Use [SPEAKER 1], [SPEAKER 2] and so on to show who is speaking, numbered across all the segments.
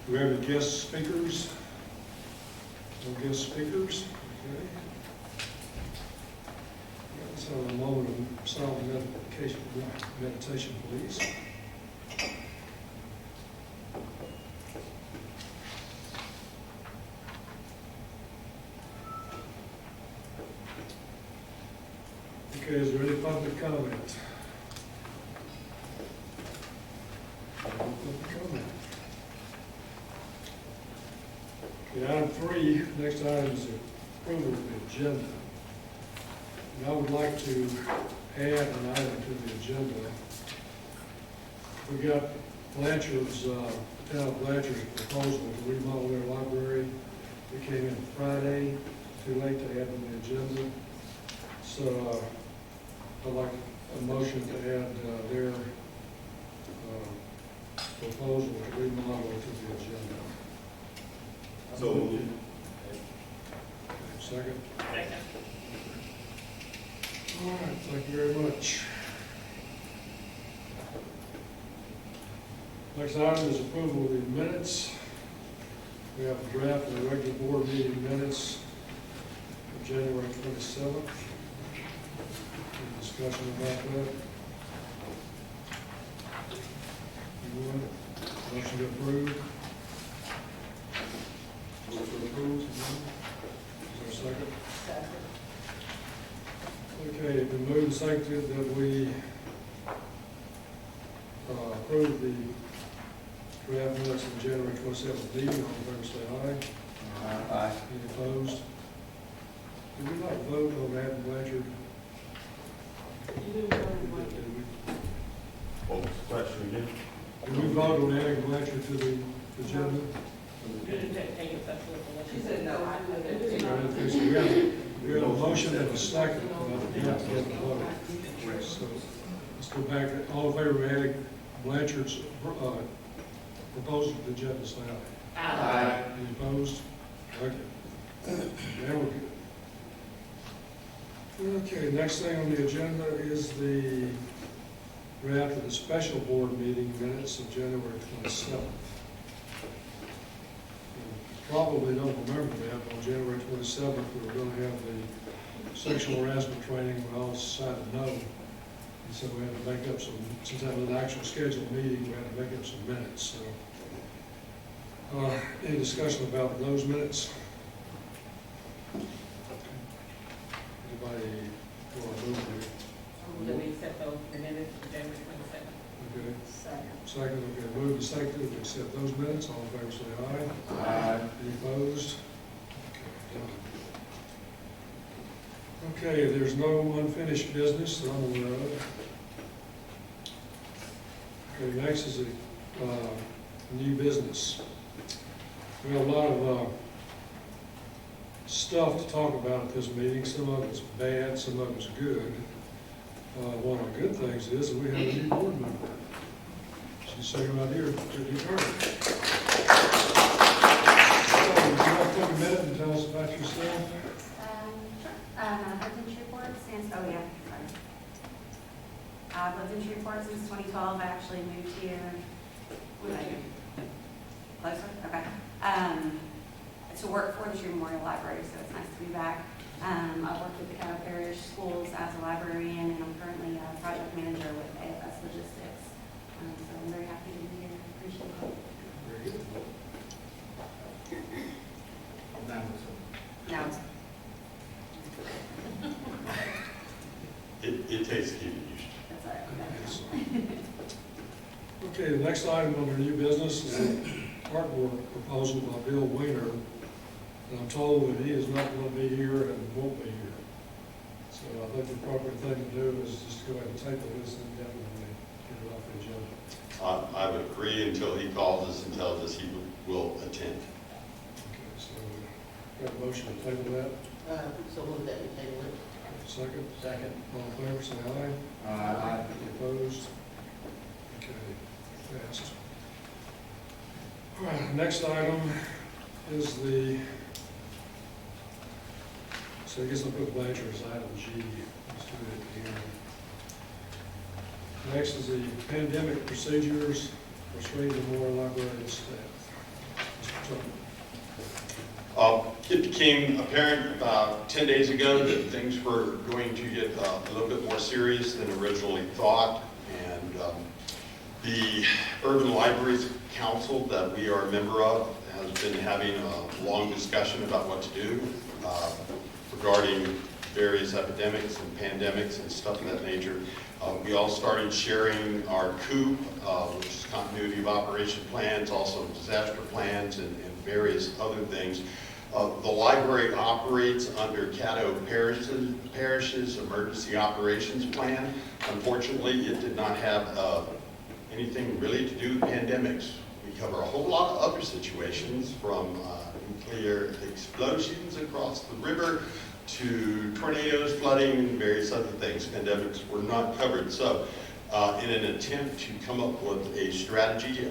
[SPEAKER 1] Do we have any guest speakers? No guest speakers? Okay. Let's have a moment of silent meditation, please. Okay, is there any public comment? No public comment. Okay, item 3, next item is approval of the agenda. And I would like to add an item to the agenda. We got Blanchard's, town of Blanchard's proposal to remodel their library. It came in Friday, too late to add to the agenda. So I'd like a motion to add their proposal to remodel to the agenda.
[SPEAKER 2] So moved.
[SPEAKER 1] Second?
[SPEAKER 3] Second.
[SPEAKER 1] All right, thank you very much. Next item is approval of the minutes. We have a draft of the regular board meeting minutes of January 27th. Any discussion about that? Anyone? Motion to approve? Move to approve? Is there a second?
[SPEAKER 3] Second.
[SPEAKER 1] Okay, it's been moved and seconded that we approve the draft minutes of the January 27th meeting. All in favor, say aye.
[SPEAKER 2] Aye.
[SPEAKER 1] Any opposed? Did we not vote on that in Blanchard?
[SPEAKER 3] You didn't vote on
[SPEAKER 1] We
[SPEAKER 3] what?
[SPEAKER 1] did, did we?
[SPEAKER 2] Oh, question again?
[SPEAKER 1] Did we vote on adding Blanchard to the agenda?
[SPEAKER 3] You didn't take it up with the.
[SPEAKER 4] She said no, I didn't.
[SPEAKER 1] We have a motion and a second, but we have to get the vote. So let's go back. All in favor of adding Blanchard's proposal to the agenda, say aye.
[SPEAKER 3] Aye.
[SPEAKER 1] Any opposed? Okay. Now we're good. Okay, next thing on the agenda is the draft of the special board meeting minutes of January 27th. Probably don't remember that, on January 27th, we were going to have the sexual harassment training, we all decided no. And so we had to make up some, since that was an actual scheduled meeting, we had to make up some minutes, so. Any discussion about those minutes? Anybody want to move it?
[SPEAKER 3] Let me accept those minutes for January 27th.
[SPEAKER 1] Okay,
[SPEAKER 3] Second.
[SPEAKER 1] second, okay, moved and seconded to accept those minutes, all in favor say aye.
[SPEAKER 2] Aye.
[SPEAKER 1] Any opposed? Okay, done. Okay, there's no unfinished business that I'm aware of. Okay, next is a new business. We have a lot of stuff to talk about at this meeting. Some of it's bad, some of it's good. One of the good things is that we have a new board member. She's sitting right here, Brittany Carter. So, would you like to take a minute and tell us about yourself?
[SPEAKER 5] I've lived in Shreveport since, oh yeah, sorry. I've lived in Shreveport since 2012. I actually moved here. Closer? Okay. To work for the Shreveport Memorial Library, so it's nice to be back. I work with the Caddo Parish Schools as a librarian, and I'm currently a project manager with AFS Logistics. So I'm very happy to be here. Appreciate it.
[SPEAKER 1] Very good.
[SPEAKER 5] Now,
[SPEAKER 2] It takes getting used
[SPEAKER 5] that's all right.
[SPEAKER 1] Yes. Okay, the next item under new business is a artwork proposal by Bill Weiner. And I'm told that he is not going to be here and won't be here. So I think the proper thing to do is just go ahead and table this and definitely get it off the agenda.
[SPEAKER 2] to. I would agree until he calls us and tells us he will attend.
[SPEAKER 1] Okay, so got a motion to table that.
[SPEAKER 4] So move that we table it.
[SPEAKER 1] Second?
[SPEAKER 4] Second.
[SPEAKER 1] All in favor, say aye.
[SPEAKER 4] Aye.
[SPEAKER 1] Any opposed? Okay, passed. All right, next item is the, so I guess I'll put Blanchard as item G. Let's do it here. Next is the pandemic procedures for Shreveport Memorial Library staff.
[SPEAKER 2] It became apparent about 10 days ago that things were going to get a little bit more serious than originally thought. And the Urban Libraries Council that we are a member of has been having a long discussion about what to do regarding various epidemics and pandemics and stuff of that nature. We all started sharing our COOP, which is continuity of operation plans, also disaster plans and various other things. The library operates under Caddo Parish's Emergency Operations Plan. Unfortunately, it did not have anything really to do with pandemics. We cover a whole lot of other situations, from nuclear explosions across the river to tornadoes, flooding, and various other things. Pandemics were not covered. So in an attempt to come up with a strategy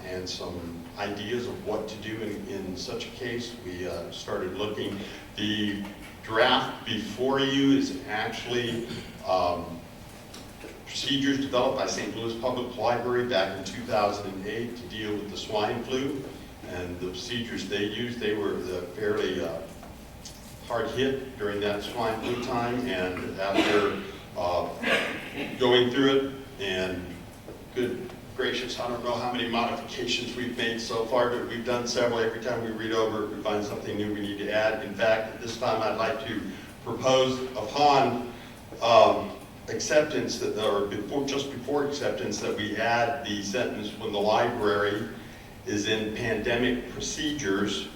[SPEAKER 2] and some ideas of what to do in such a case, we started looking. The draft before you is actually procedures developed by St. Louis Public Library back in 2008 to deal with the swine flu. And the procedures they used, they were fairly hard hit during that swine flu time. And after going through it, and good gracious, I don't know how many modifications we've made so far, but we've done several. Every time we read over it, we find something new we need to add. In fact, at this time, I'd like to propose upon acceptance, just before acceptance, that we add the sentence, when the library is in pandemic procedures,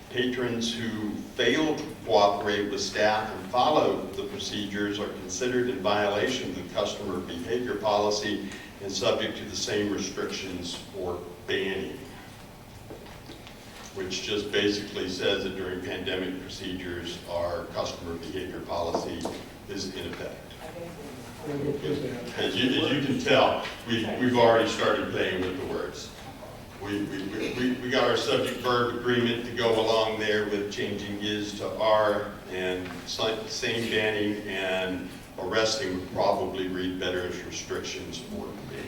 [SPEAKER 2] patrons who fail to cooperate with staff and follow the procedures are considered in violation of the customer behavior policy and subject to the same restrictions or banning, which just basically says that during pandemic procedures, our customer behavior policy is in effect. As you can tell, we've already started playing with the words. We got our subject verb agreement to go along there with changing is to are, and same banning and arresting would probably read better as restrictions or banning.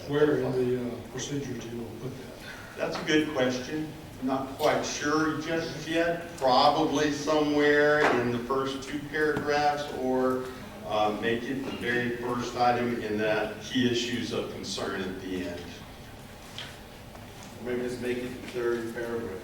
[SPEAKER 1] Where in the procedures do you want to put that?
[SPEAKER 2] That's a good question. I'm not quite sure just yet. Probably somewhere in the first two paragraphs, or make it the very first item in that key issues of concern at the end.
[SPEAKER 6] Maybe just make it the third paragraph.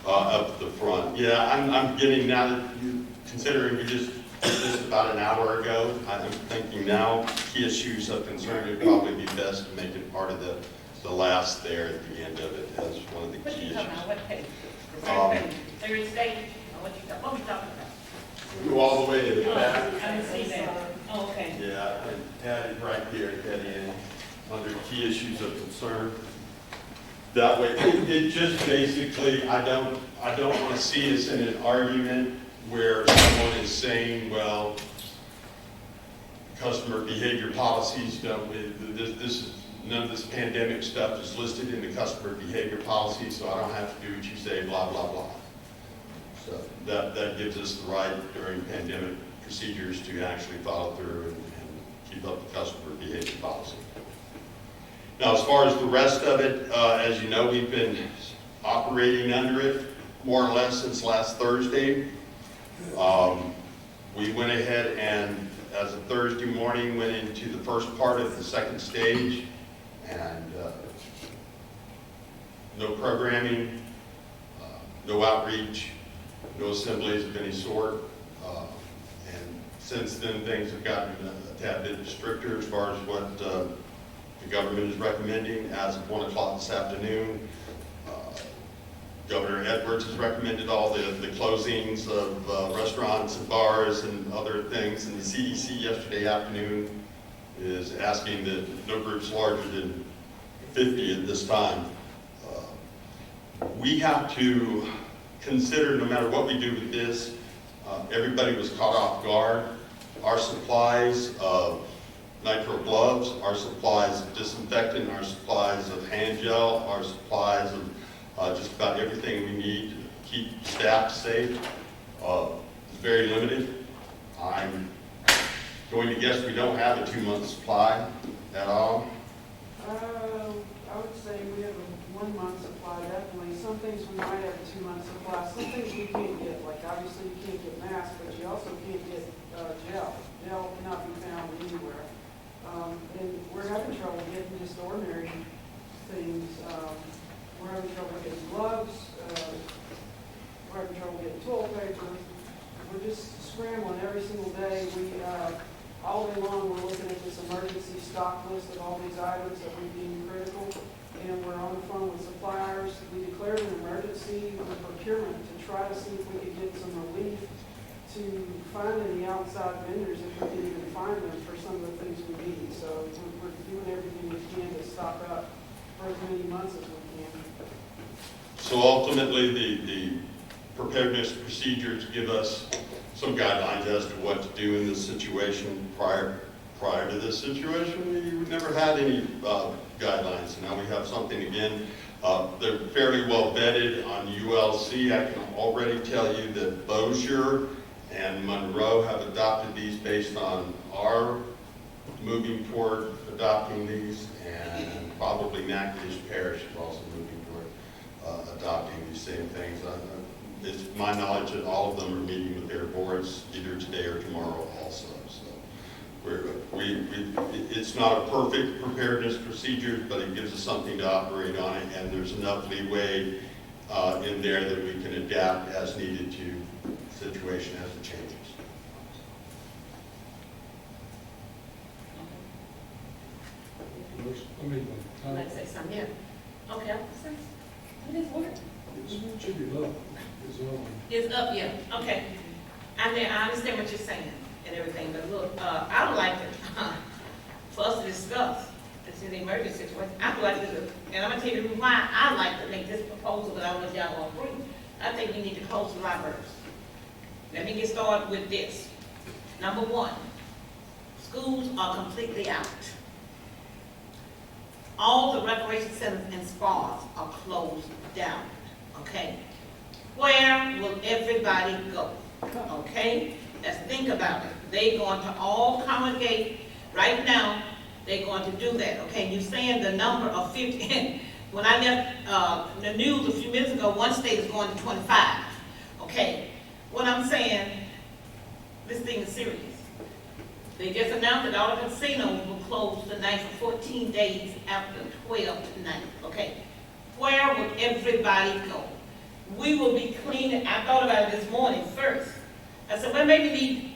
[SPEAKER 2] Up the front. Yeah, I'm getting, now that you, considering we just did this about an hour ago, I'm thinking now key issues of concern would probably be best to make it part of the last there at the end of it as one of the
[SPEAKER 3] What
[SPEAKER 2] key
[SPEAKER 3] you
[SPEAKER 2] issues.
[SPEAKER 3] talking about, what page? The third page, third stage, what we talking about?
[SPEAKER 2] Go all the way to the back.
[SPEAKER 3] I didn't see that. Oh, okay.
[SPEAKER 2] Yeah, and add it right here at that end, under key issues of concern. That way, it just basically, I don't want to see us in an argument where someone is saying, well, customer behavior policies don't, none of this pandemic stuff is listed in the customer behavior policy, so I don't have to do what you say, blah, blah, blah. So that gives us the right during pandemic procedures to actually follow through and keep up the customer behavior policy. Now, as far as the rest of it, as you know, we've been operating under it more or less since last Thursday. We went ahead and, as of Thursday morning, went into the first part of the second stage, and no programming, no outreach, no assemblies of any sort. And since then, things have gotten a tad bit stricter as far as what the government is recommending. As of 1 o'clock this afternoon, Governor Edwards has recommended all the closings of restaurants and bars and other things, and the CDC yesterday afternoon is asking that no groups larger than 50 at this time. We have to consider, no matter what we do with this, everybody was caught off guard. Our supplies of nitrile gloves, our supplies of disinfectant, our supplies of hand gel, our supplies of just about everything we need to keep staff safe is very limited. I'm going to guess we don't have a 2-month supply at all.
[SPEAKER 4] I would say we have a
[SPEAKER 7] 1 month supply, definitely. Some things we might have a 2-month supply. Some things we can't get, like obviously you can't get masks, but you also can't get gel. Gel cannot be found anywhere. And we're having trouble getting just ordinary things. We're having trouble getting gloves. We're having trouble getting toilet paper. We're just scrambling every single day. All day long, we're looking at this emergency stock list of all these items that we deem critical, and we're on the phone with suppliers. We declared an emergency with procurement to try to see if we could get some relief to find any outside vendors if we can even find them for some of the things we need. So we're doing everything we can to stock up for as many months as we can.
[SPEAKER 2] So ultimately, the preparedness procedures give us some guidelines as to what to do in this situation. Prior to this situation, we never had any guidelines, and now we have something again. They're fairly well vetted on ULC. I can already tell you that Bossier and Monroe have adopted these based on our moving toward adopting these, and probably Natchitoches Parish is also moving toward adopting these same things. It's my knowledge that all of them are meeting with their boards either today or tomorrow also. So it's not a perfect preparedness procedure, but it gives us something to operate on, and there's enough leeway in there that we can adapt as needed to the situation as it changes.
[SPEAKER 3] I'd like to say something, yeah. Okay, I'll say, it is work.
[SPEAKER 1] It should be low.
[SPEAKER 3] It's up, yeah, okay. I mean, I understand what you're saying and everything, but look, I would like to, for us to discuss, it's an emergency situation, I would like to, and I'm gonna tell you why I'd like to make this proposal, but I don't know if y'all will agree. I think we need to close the libraries. Let me get started with this. Number one, schools are completely out. All the recreation centers and spas are closed down, okay? Where will everybody go? Okay, let's think about it. They're going to all congregate right now. They're going to do that. Okay, you're saying the number of 50. When I left the news a few minutes ago, one state is going to 25. Okay, what I'm saying, this thing is serious. They just announced that all the casinos will close tonight for 14 days after 12 tonight. Okay, where will everybody go? We will be cleaning. I thought about it this morning first. I said, well, maybe we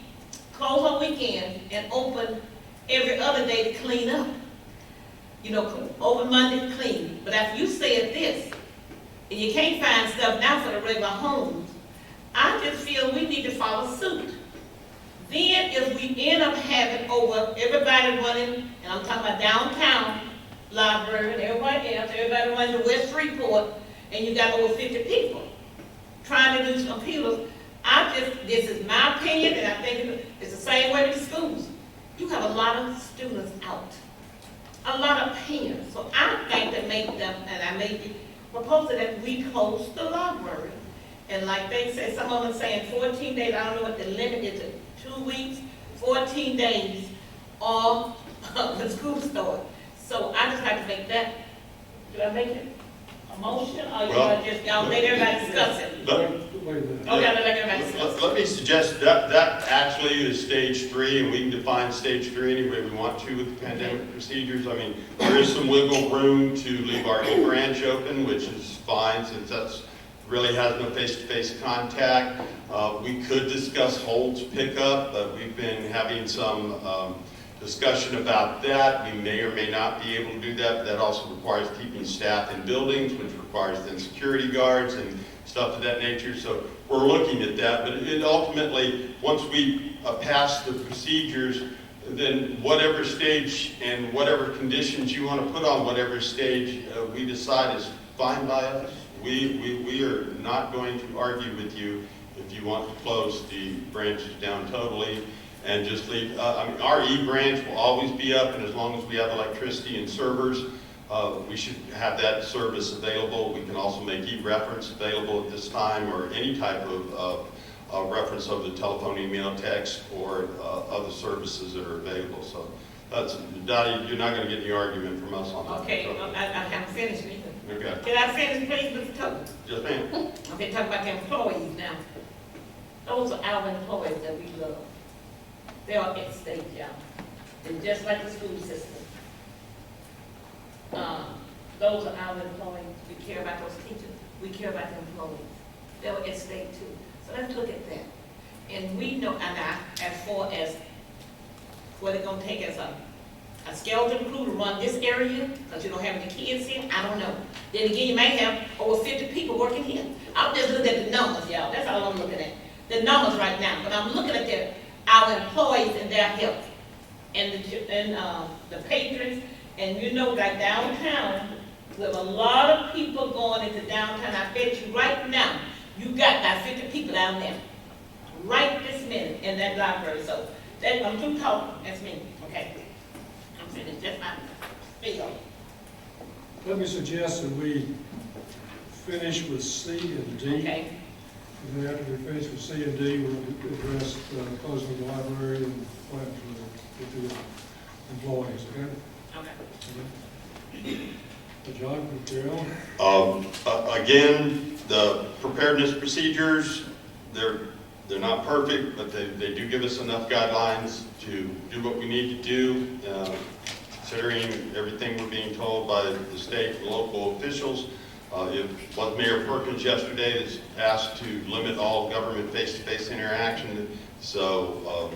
[SPEAKER 3] close on weekends and open every other day to clean up. You know, open Monday to clean. But after you said this, and you can't find stuff now for the regular homes, I just feel we need to follow suit. Then if we end up having over everybody running, and I'm talking about downtown library and everybody else, everybody running to West Freeport, and you got over 50 people trying to do some appeals. This is my opinion, and I think it's the same way with the schools. You have a lot of students out, a lot of parents. So I think to make them, and I made the proposal that we close the library. And like they said, some of them saying 14 days, I don't know what the limit is, 2 weeks, 14 days, or the school start. So I just like to make that, do I make it a motion, or you want to just, y'all let everybody discuss it?
[SPEAKER 2] Let me suggest that actually is stage 3, and we can define stage 3 any way we want to with the pandemic procedures. I mean, there is some wiggle room to leave our branch open, which is fine since that's really has no face-to-face contact. We could discuss holds pickup, but we've been having some discussion about that. We may or may not be able to do that, but that also requires keeping staff in buildings, which requires then security guards and stuff of that nature. So we're looking at that, but it ultimately, once we pass the procedures, then whatever stage and whatever conditions you want to put on whatever stage we decide is fine by us. We are not going to argue with you if you want to close the branches down totally and just leave. I mean, our E-branch will always be up, and as long as we have electricity and servers, we should have that service available. We can also make e-reference available at this time, or any type of reference over the telephone, email, text, or other services that are available. So that's, Dottie, you're not going to get any argument from us on that.
[SPEAKER 3] Okay, I haven't finished either.
[SPEAKER 2] Okay,
[SPEAKER 3] Can I finish, please, Mr. Tucker?
[SPEAKER 2] yes, ma'am.
[SPEAKER 3] Okay, talk about the employees now. Those are our employees that we love. They are at stake, y'all. They're just like the school system. Those are our employees. We care about those teachers. We care about the employees. They're at stake too. So let's look at that. And we know, and as far as what it's gonna take as a skeleton crew to run this area, because you don't have any kids here, I don't know. Then again, you may have over 50 people working here. I'm just looking at the numbers, y'all. That's all I'm looking at. The numbers right now. But I'm looking at our employees and their health. And the patrons, and you know, like downtown, with a lot of people going into downtown, I bet you right now, you got about 50 people down there. Right this minute in that library. So I'm through talking. That's me. Okay. I'm finished. That's my spiel.
[SPEAKER 1] Let me suggest that we finish with C and D.
[SPEAKER 3] Okay.
[SPEAKER 1] And then after we finish with C and D, we'll address closing the library and plan for the employees, okay?
[SPEAKER 3] Okay.
[SPEAKER 1] John, carry on.
[SPEAKER 2] Again, the preparedness procedures, they're not perfect, but they do give us enough guidelines to do what we need to do, considering everything we're being told by the state and local officials. It was Mayor Perkins yesterday that's asked to limit all government face-to-face interaction. So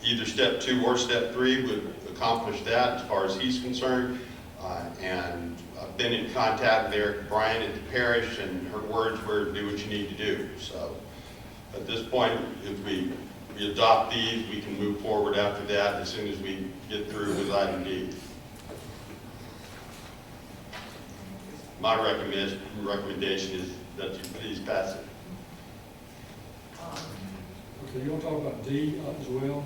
[SPEAKER 2] either step 2 or step 3 would accomplish that as far as he's concerned. And I've been in contact with Eric Bryan at the parish, and her words were, do what you need to do. So at this point, if we adopt these, we can move forward after that as soon as we get through with item D. My recommendation is that you please pass it.
[SPEAKER 1] Okay, you want to talk about D as well?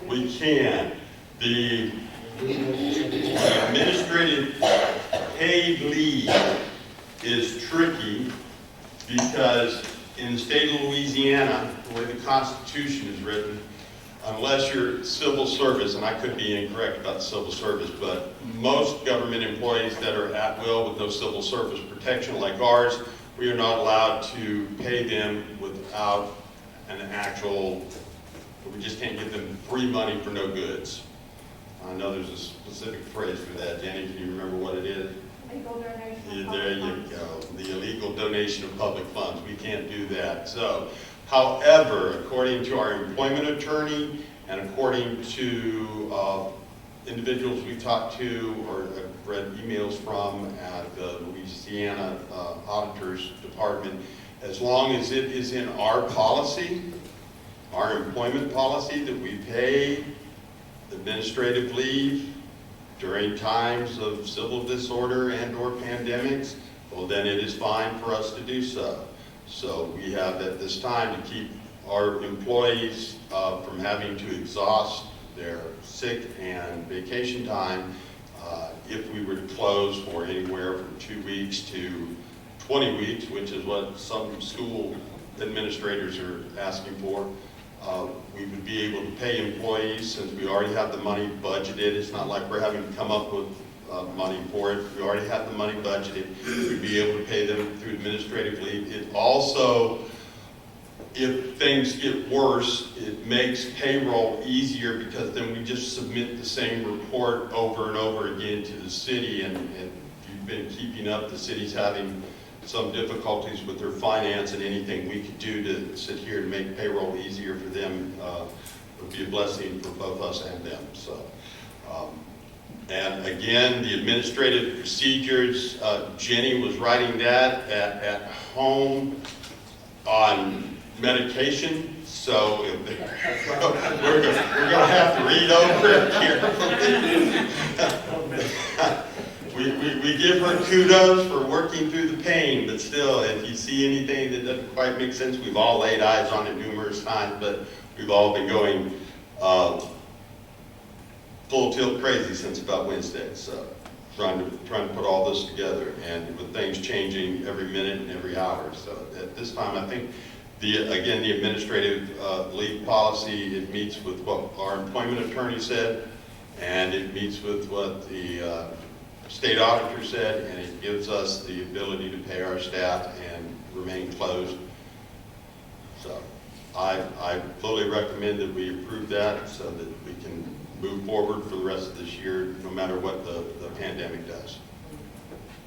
[SPEAKER 2] We can. The administrative paid leave is tricky because in the state of Louisiana, the way the Constitution is written, unless you're civil service, and I could be incorrect about civil service, but most government employees that are at will with no civil service protection like ours, we are not allowed to pay them without an actual, we just can't give them free money for no goods. I know there's a specific phrase for that. Jenny, can you remember what it is?
[SPEAKER 5] Legal donation.
[SPEAKER 2] Yeah, there you go. The illegal donation of public funds. We can't do that. So, however, according to our employment attorney and according to individuals we talked to or have read emails from at the Louisiana Auditor's Department, as long as it is in our policy, our employment policy, that we pay administrative leave during times of civil disorder and or pandemics, well, then it is fine for us to do so. So we have at this time to keep our employees from having to exhaust their sick and vacation time if we were to close for anywhere from 2 weeks to 20 weeks, which is what some school administrators are asking for. We would be able to pay employees since we already have the money budgeted. It's not like we're having to come up with money for it. We already have the money budgeted. We'd be able to pay them through administrative leave. It also, if things get worse, it makes payroll easier because then we just submit the same report over and over again to the city. And if you've been keeping up, the city's having some difficulties with their finance, and anything we could do to sit here and make payroll easier for them would be a blessing for both us and them. So, and again, the administrative procedures, Jenny was writing that at home on medication, so we're going to have to read over it here. We give her kudos for working through the pain, but still, if you see anything that doesn't quite make sense, we've all laid eyes on it numerous times, but we've all been going full tilt crazy since about Wednesday. So trying to put all this together, and with things changing every minute and every hour. So at this time, I think the administrative leave policy, it meets with what our employment attorney said, and it meets with what the state auditor said, and it gives us the ability to pay our staff and remain closed. So I fully recommend that we approve that so that we can move forward for the rest of this year, no matter what the pandemic does.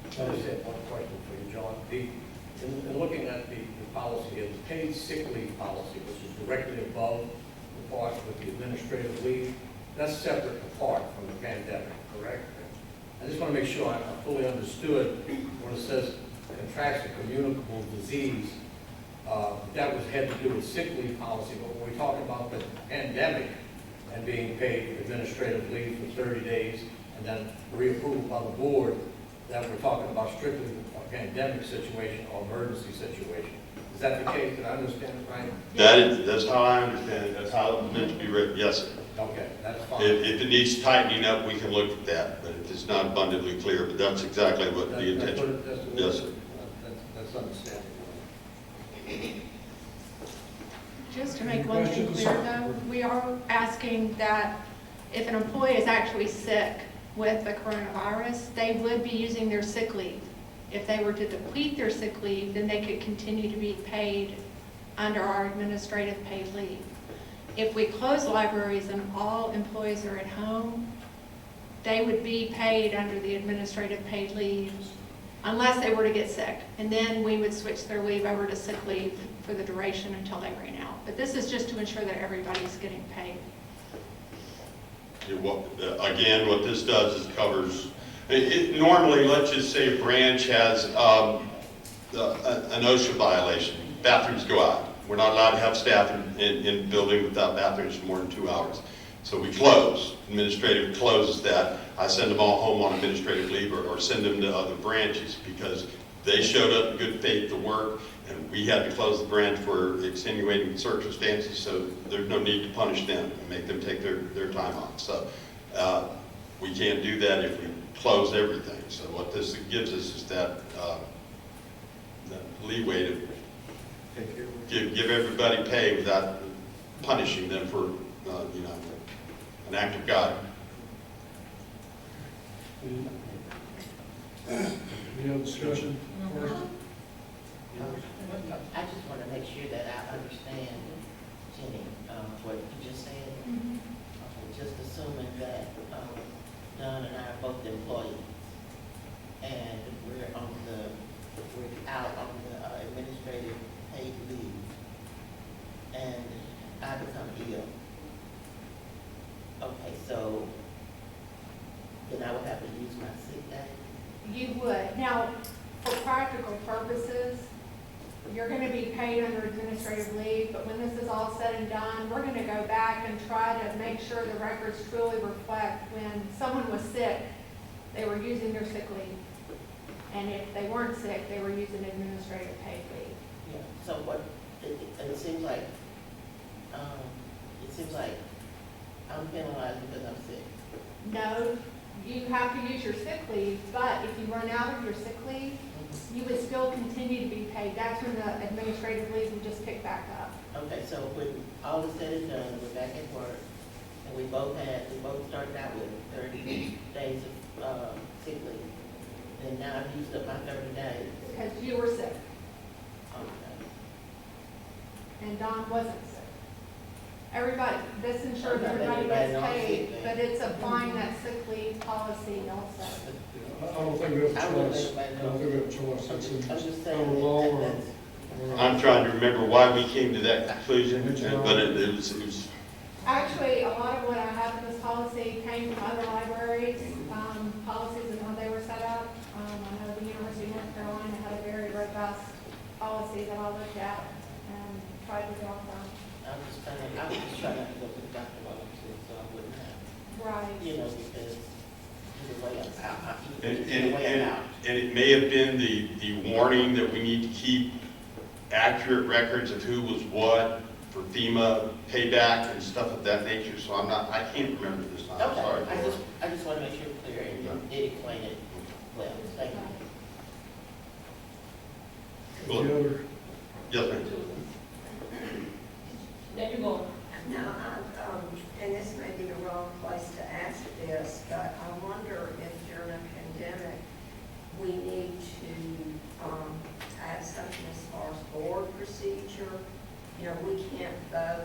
[SPEAKER 8] I just have one question for you, John. In looking at the policy, the paid sick leave policy, which is directly above the part with the administrative leave, that's separate and apart from the pandemic, correct? I just want to make sure I fully understood when it says contracts a communicable disease, that had to do with sick leave policy, but when we're talking about the pandemic and being paid administrative leave for 30 days and then reapproved by the board, that we're talking about strictly a pandemic situation or emergency situation. Is that the case? Did I understand it right?
[SPEAKER 2] That's how I understand it. That's how it's meant to be written. Yes, sir.
[SPEAKER 8] Okay, that's fine.
[SPEAKER 2] If it needs tightening up, we can look at that, but it's not abundantly clear, but that's exactly what the intention. Yes, sir.
[SPEAKER 8] That's understandable.
[SPEAKER 9] Just to make one thing clear though, we are asking that if an employee is actually sick with the coronavirus, they would be using their sick leave. If they were to deplete their sick leave, then they could continue to be paid under our administrative paid leave. If we close libraries and all employees are at home, they would be paid under the administrative paid leave unless they were to get sick. And then we would switch their leave over to sick leave for the duration until they ran out. But this is just to ensure that everybody's getting paid.
[SPEAKER 2] Again, what this does is covers, normally, let's just say a branch has an OSHA violation. Bathrooms go out. We're not allowed to have staff in building without bathrooms for more than 2 hours. So we close, administrative closes that. I send them all home on administrative leave or send them to other branches because they showed up in good faith to work and we had to close the branch for extenuating circumstances, so there's no need to punish them and make them take their time off. So we can't do that if we close everything. So what this gives us is that leeway to give everybody pay without punishing them for an act of God.
[SPEAKER 1] Any other discussion? First?
[SPEAKER 4] I just want to make sure that I understand, Jenny, what you just said. Just assuming that Don and I are both employees, and we're out on the administrative paid leave, and I become ill. Okay, so then I would have to use my sick day?
[SPEAKER 9] You would. Now, for practical purposes, you're going to be paid under administrative leave, but when this is all said and done, we're going to go back and try to make sure the records truly reflect when someone was sick, they were using their sick leave. And if they weren't sick, they were using administrative paid leave.
[SPEAKER 4] Yeah, so what, it seems like I'm penalized because I'm sick.
[SPEAKER 9] No, you have to use your sick leave, but if you run out of your sick leave, you would still continue to be paid. That's when the administrative leave would just pick back up.
[SPEAKER 4] Okay, so when all is said and done, we're back at work, and we both started out with 30 days of sick leave. And now I've used up my 30 days.
[SPEAKER 9] Because you were sick,
[SPEAKER 4] Okay.
[SPEAKER 9] and Don wasn't sick. Everybody, this ensures
[SPEAKER 4] Okay,
[SPEAKER 9] everybody
[SPEAKER 4] everybody
[SPEAKER 9] gets
[SPEAKER 4] knows
[SPEAKER 9] paid,
[SPEAKER 4] sick
[SPEAKER 9] but
[SPEAKER 4] leave.
[SPEAKER 9] it's applying that sick leave policy also.
[SPEAKER 1] I don't think we have a
[SPEAKER 4] I wouldn't
[SPEAKER 1] choice.
[SPEAKER 4] let
[SPEAKER 1] I don't think we have a choice.
[SPEAKER 4] I'm
[SPEAKER 1] It's
[SPEAKER 4] just
[SPEAKER 1] in
[SPEAKER 4] saying
[SPEAKER 1] federal law or.
[SPEAKER 4] that's.
[SPEAKER 2] I'm trying to remember why we came to that conclusion, but it was
[SPEAKER 9] Actually, a lot of what I have in this policy came from other libraries, policies and how they were set up. I know the University of North Carolina had a very robust policy that I looked at and tried to draw from.
[SPEAKER 4] I was just trying not to go to the doctor while I'm sick, so I wouldn't have,
[SPEAKER 9] Right.
[SPEAKER 4] because either way I'm out.
[SPEAKER 2] and it may have been the warning that we need to keep accurate records of who was what for FEMA payback and stuff of that nature. So I can't remember this time. I'm sorry.
[SPEAKER 4] Okay, I just want to make sure it's clear, and you did explain it well. Thank you.
[SPEAKER 1] Any other?
[SPEAKER 2] Yes, ma'am.
[SPEAKER 3] There you go.
[SPEAKER 10] Now, and this may be the wrong place to ask this, but I wonder if during a pandemic, board procedure. You know, we can't vote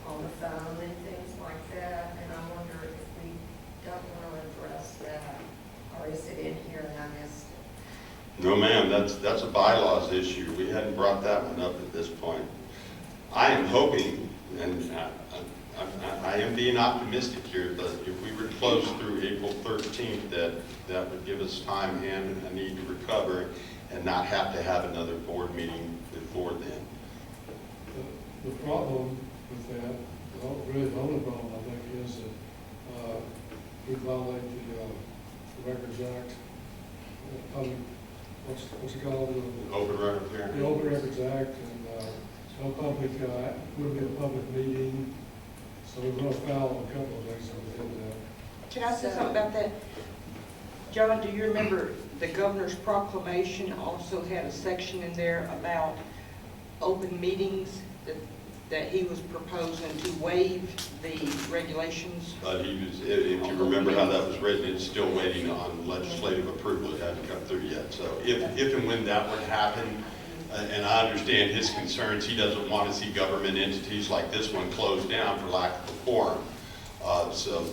[SPEAKER 10] on the phone and things like that, and I wonder if we don't want to address that, or is it in here and I missed it?
[SPEAKER 2] No, ma'am, that's a bylaws issue. We hadn't brought that one up at this point. I am hoping, and I am being optimistic here, but if we were to close through April 13th, that would give us time and a need to recover and not have to have another board meeting before then.
[SPEAKER 1] The problem with that, really the only problem, I think, is that we violate the Records Act, public, what's it called?
[SPEAKER 2] Open record hearing.
[SPEAKER 1] The Open Records Act, and no public, wouldn't be a public meeting, so we're going to foul a couple of things that we did that.
[SPEAKER 11] Can I say something about that? John, do you remember the governor's proclamation also had a section in there about open meetings that he was proposing to waive the regulations?
[SPEAKER 2] But he was, if you remember how that was written, it's still waiting on legislative approval. It hasn't come through yet. So if and when that would happen, and I understand his concerns, he doesn't want to see government entities like this one closed down for lack of a quorum. So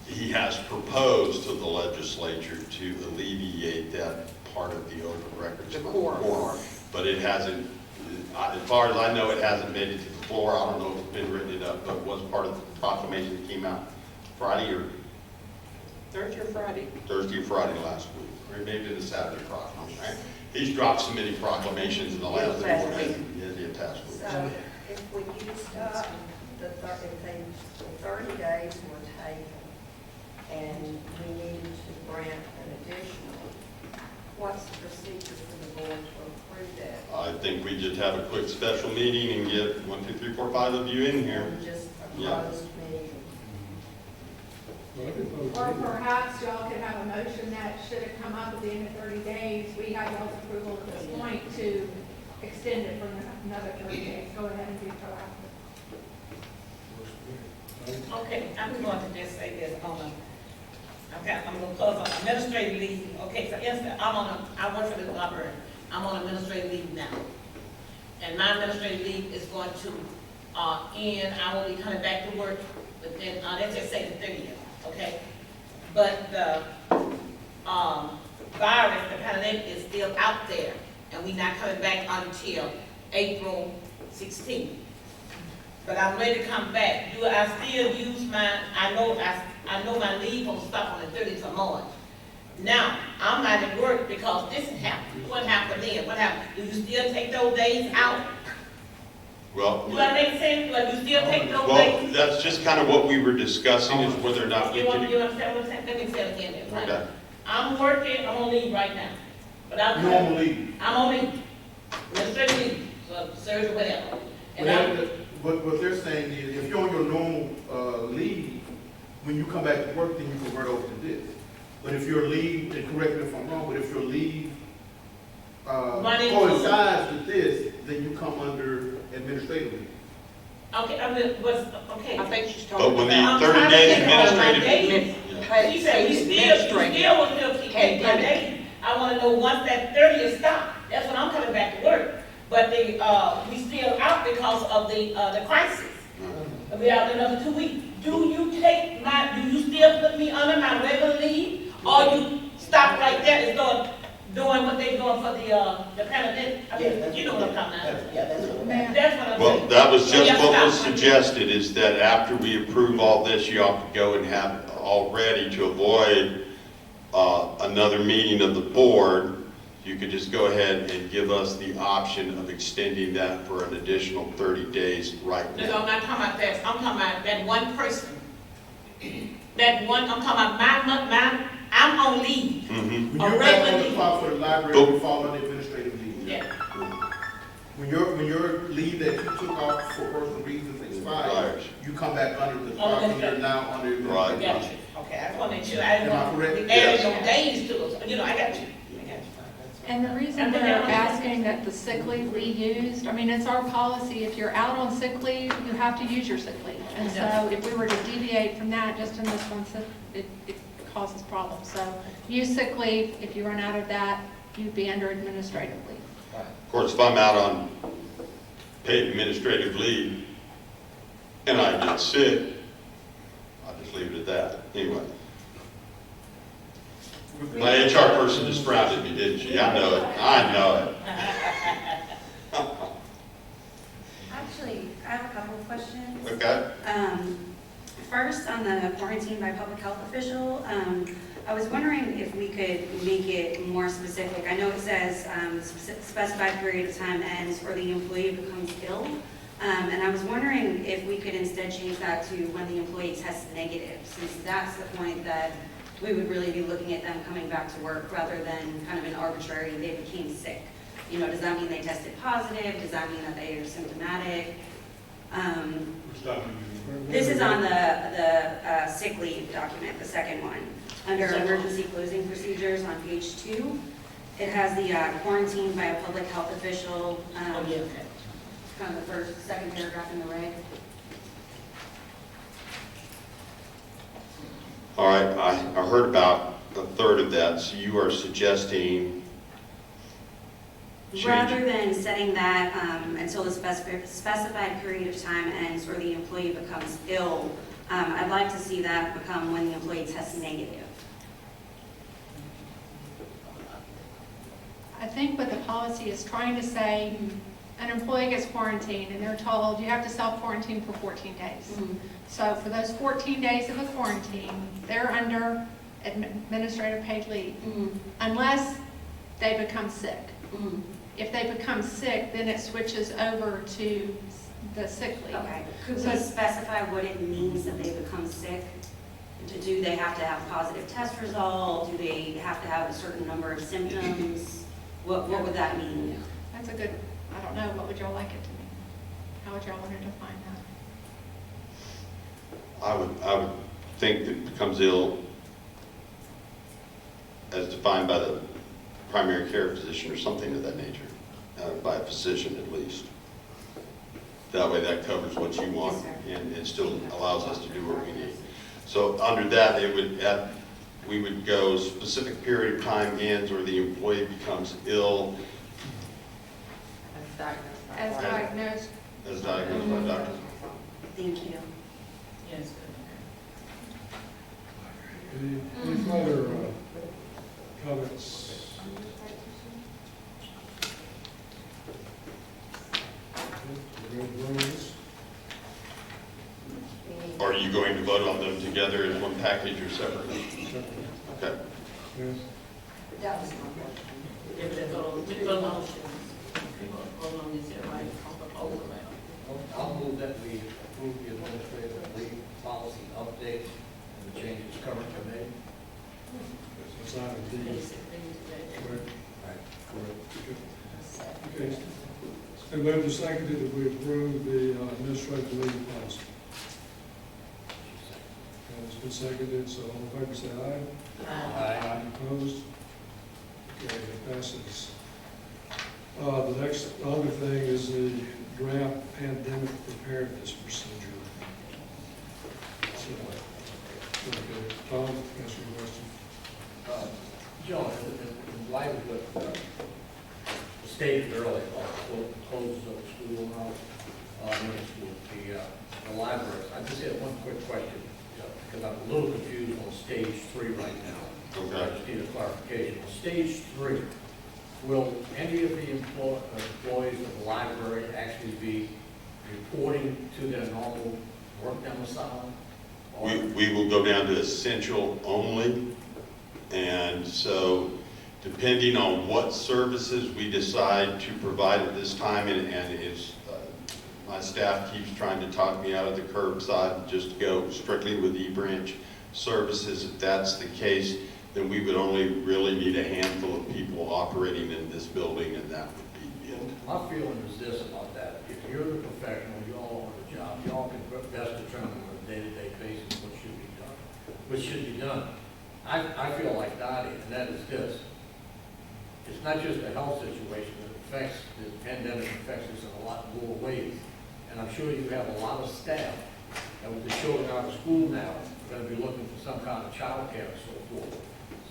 [SPEAKER 2] he has proposed to the legislature to alleviate that part of the open records.
[SPEAKER 11] The quorum.
[SPEAKER 2] But it hasn't, as far as I know, it hasn't made it to the floor. I don't know if it's been written up, but it was part of the proclamation that came out Friday or
[SPEAKER 11] Thursday or Friday?
[SPEAKER 2] Thursday or Friday last week, or maybe the Saturday proclamation, right? He's dropped so many proclamations in the last week. Yeah, task force.
[SPEAKER 10] So if we used up the 30 days were taken and we needed to grant an additional, what's the procedure for the board to approve that?
[SPEAKER 2] I think we just have a quick special meeting and get 1, 2, 3, 4, 5 of you in here.
[SPEAKER 10] And just a
[SPEAKER 2] Yeah.
[SPEAKER 10] closed meeting?
[SPEAKER 1] Well, I could vote
[SPEAKER 9] Or
[SPEAKER 1] for it.
[SPEAKER 9] perhaps y'all could have a motion that should it come up at the end of 30 days, we have y'all's approval at this point to extend it for another 30 days. Go ahead and be proactive.
[SPEAKER 3] Okay, I'm going to just say this I'm going to close on administrative leave. Okay, for instance, I work for the library. I'm on administrative leave now. And my administrative leave is going to end. I will be coming back to work within, let's just say the 30th, okay? But the virus, the pandemic is still out there, and we're not coming back until April 16th. But I'm ready to come back. Do I still use my, I know my leave will stop on the 30th of March. Now, I'm not at work because this happened. What happened then? What happened? Do you still take those days out?
[SPEAKER 2] Well,
[SPEAKER 3] Do that make sense? Do you still take those
[SPEAKER 2] well,
[SPEAKER 3] days?
[SPEAKER 2] that's just kind of what we were discussing is whether or not we
[SPEAKER 3] You
[SPEAKER 2] can.
[SPEAKER 3] understand what I'm saying? Let me say it again. Then.
[SPEAKER 2] Okay.
[SPEAKER 3] I'm working, I'm on leave right now. But I'm
[SPEAKER 6] Normally,
[SPEAKER 3] I'm on leave. Administrative leave, so surgery, whatever. And I'm,
[SPEAKER 6] what they're saying is, if you're on your normal leave, when you come back to work, then you convert over to this. But if your leave, and correct me if I'm wrong, but if your leave coincides with this, then you come under administrative leave.
[SPEAKER 3] okay, okay.
[SPEAKER 11] I think she's
[SPEAKER 2] But
[SPEAKER 11] talking
[SPEAKER 2] when
[SPEAKER 11] about.
[SPEAKER 2] the 30 days administrative.
[SPEAKER 3] She said, you still will still keep taking my days. I wanna know once that 30 is stopped, that's when I'm coming back to work. But we still out because of the crisis. We out another 2 weeks. Do you still put me under my regular leave? Or you stop right there and start doing what they doing for the pandemic? I mean, you know what I'm talking about.
[SPEAKER 4] Yeah, that's what.
[SPEAKER 3] That's what I'm
[SPEAKER 2] Well,
[SPEAKER 3] saying.
[SPEAKER 2] that was
[SPEAKER 3] So
[SPEAKER 2] just
[SPEAKER 3] you
[SPEAKER 2] what was
[SPEAKER 3] stop.
[SPEAKER 2] suggested, is that after we approve all this, you ought to go and have all ready to avoid another meeting of the board. You could just go ahead and give us the option of extending that for an additional 30 days right
[SPEAKER 3] No,
[SPEAKER 2] now.
[SPEAKER 3] I'm not talking about that. I'm talking about that one person. That one, I'm talking about I'm on leave.
[SPEAKER 2] Mhm.
[SPEAKER 6] When you're back on the clock for the library, you fall under administrative leave.
[SPEAKER 3] Yeah.
[SPEAKER 6] When your leave that you took off for personal reasons expires,
[SPEAKER 2] Expires.
[SPEAKER 6] you come back under the clock and you're now under
[SPEAKER 2] Right.
[SPEAKER 6] administrative
[SPEAKER 3] Got
[SPEAKER 6] leave.
[SPEAKER 3] you. Okay, I just want to make sure I didn't
[SPEAKER 6] Am I
[SPEAKER 3] want
[SPEAKER 6] correct?
[SPEAKER 3] to add
[SPEAKER 2] Yes.
[SPEAKER 3] no days to it. You know, I got you.
[SPEAKER 9] And the reason we're asking that the sick leave be used, I mean, it's our policy, if you're out on sick leave, you have to use your sick leave. And so if we were to deviate from that, just in this one, it causes problems. So use sick leave, if you run out of that, you'd be under administrative leave.
[SPEAKER 2] Of course, if I'm out on paid administrative leave and I get sick, I'll just leave it at that. Anyway. My HR person just frowned at me, didn't she? I know it. I know it.
[SPEAKER 5] Actually, I have a couple of questions.
[SPEAKER 2] Okay.
[SPEAKER 5] First, on the quarantine by public health official, I was wondering if we could make it more specific. I know it says specified period of time ends or the employee becomes ill. And I was wondering if we could instead change that to when the employee tests negative, since that's the point that we would really be looking at them coming back to work rather than kind of an arbitrary, they became sick. You know, does that mean they tested positive? Does that mean that they are symptomatic? This is on the sick leave document, the second one. Under emergency closing procedures on page 2, it has the quarantine by a public health official. Kind of the second paragraph in the reg.
[SPEAKER 2] All right, I heard about a third of that, so you are suggesting
[SPEAKER 5] Rather than setting that until the specified period of time ends or the employee becomes ill, I'd like to see that become when the employee tests negative.
[SPEAKER 9] I think what the policy is trying to say, an employee gets quarantined and they're told you have to self-quarantine for 14 days. So for those 14 days of the quarantine, they're under administrative paid leave unless they become sick. If they become sick, then it switches over to the sick leave.
[SPEAKER 5] Okay. Could we specify what it means that they become sick? Do they have to have positive test result? Do they have to have a certain number of symptoms? What would that mean?
[SPEAKER 9] That's a good, I don't know, what would y'all like it to mean? How would y'all want to define that?
[SPEAKER 2] I would think that becomes ill as defined by the primary care physician or something of that nature, by a physician at least. That way that covers what you want,
[SPEAKER 5] Yes,
[SPEAKER 2] and it still allows us to do what we need. So under that, we would go specific period of time ends or the employee becomes ill
[SPEAKER 9] As diagnosed.
[SPEAKER 2] as diagnosed by a doctor.
[SPEAKER 5] Thank you.
[SPEAKER 3] Yes.
[SPEAKER 1] Any further comments?
[SPEAKER 2] Are you going to vote on them together in one package or separately? Okay.
[SPEAKER 1] Yes.
[SPEAKER 10] That was my question.
[SPEAKER 8] I'll move that we approve the administrative leave policy updates and the changes currently made.
[SPEAKER 1] It's item D. Correct. Correct. Okay. It's been moved and seconded that we approve the administrative leave policy. And it's been seconded, so all in favor say aye.
[SPEAKER 8] Aye.
[SPEAKER 1] Opposed? Okay, it passes. The next other thing is the draft pandemic preparedness procedure. So, okay, Tom, ask your question.
[SPEAKER 8] John, in light of what stated earlier about closes of the school now, the libraries, I just had one quick question, because I'm a little confused on stage 3 right now.
[SPEAKER 2] Okay.
[SPEAKER 8] I just need a clarification. On stage 3, will any of the employees of the library actually be reporting to their normal work domicile?
[SPEAKER 2] We will go down to essential only, and so depending on what services we decide to provide at this time, and my staff keeps trying to talk me out of the curbside, just go strictly with E-branch services. If that's the case, then we would only really need a handful of people operating in this building, and that would be it.
[SPEAKER 8] My feeling is this about that. If you're the professional, you all on the job, you all can best determine on a day-to-day basis what should be done. What should be done. I feel like Dottie, and that is this. It's not just a health situation that affects, the pandemic affects us in a lot more ways. And I'm sure you have a lot of staff that with the children out of school now are going to be looking for some kind of childcare and so forth.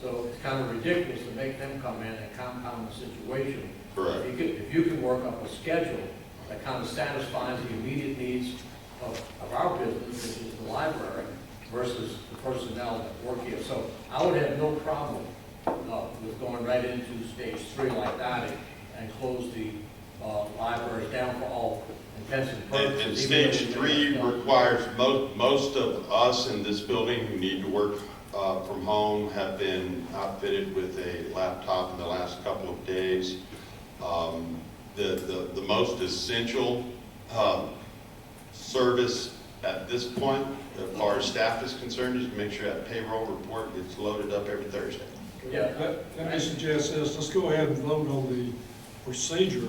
[SPEAKER 8] So it's kind of ridiculous to make them come in and compound the situation
[SPEAKER 2] Correct.
[SPEAKER 8] If you can work up a schedule that kind of satisfies the immediate needs of our business, which is the library, versus the personnel that work here. So I would have no problem with going right into stage 3 like that and close the library down for all intents and purposes.
[SPEAKER 2] And
[SPEAKER 8] even
[SPEAKER 2] stage
[SPEAKER 8] though we
[SPEAKER 2] 3 requires most of us in this building who need to work from home have been outfitted with a laptop in the last couple of days. The most essential service at this point, as far as staff is concerned, is to make sure that payroll report gets loaded up every Thursday.
[SPEAKER 8] Yeah.
[SPEAKER 1] Let me suggest this, let's go ahead and vote on the procedure,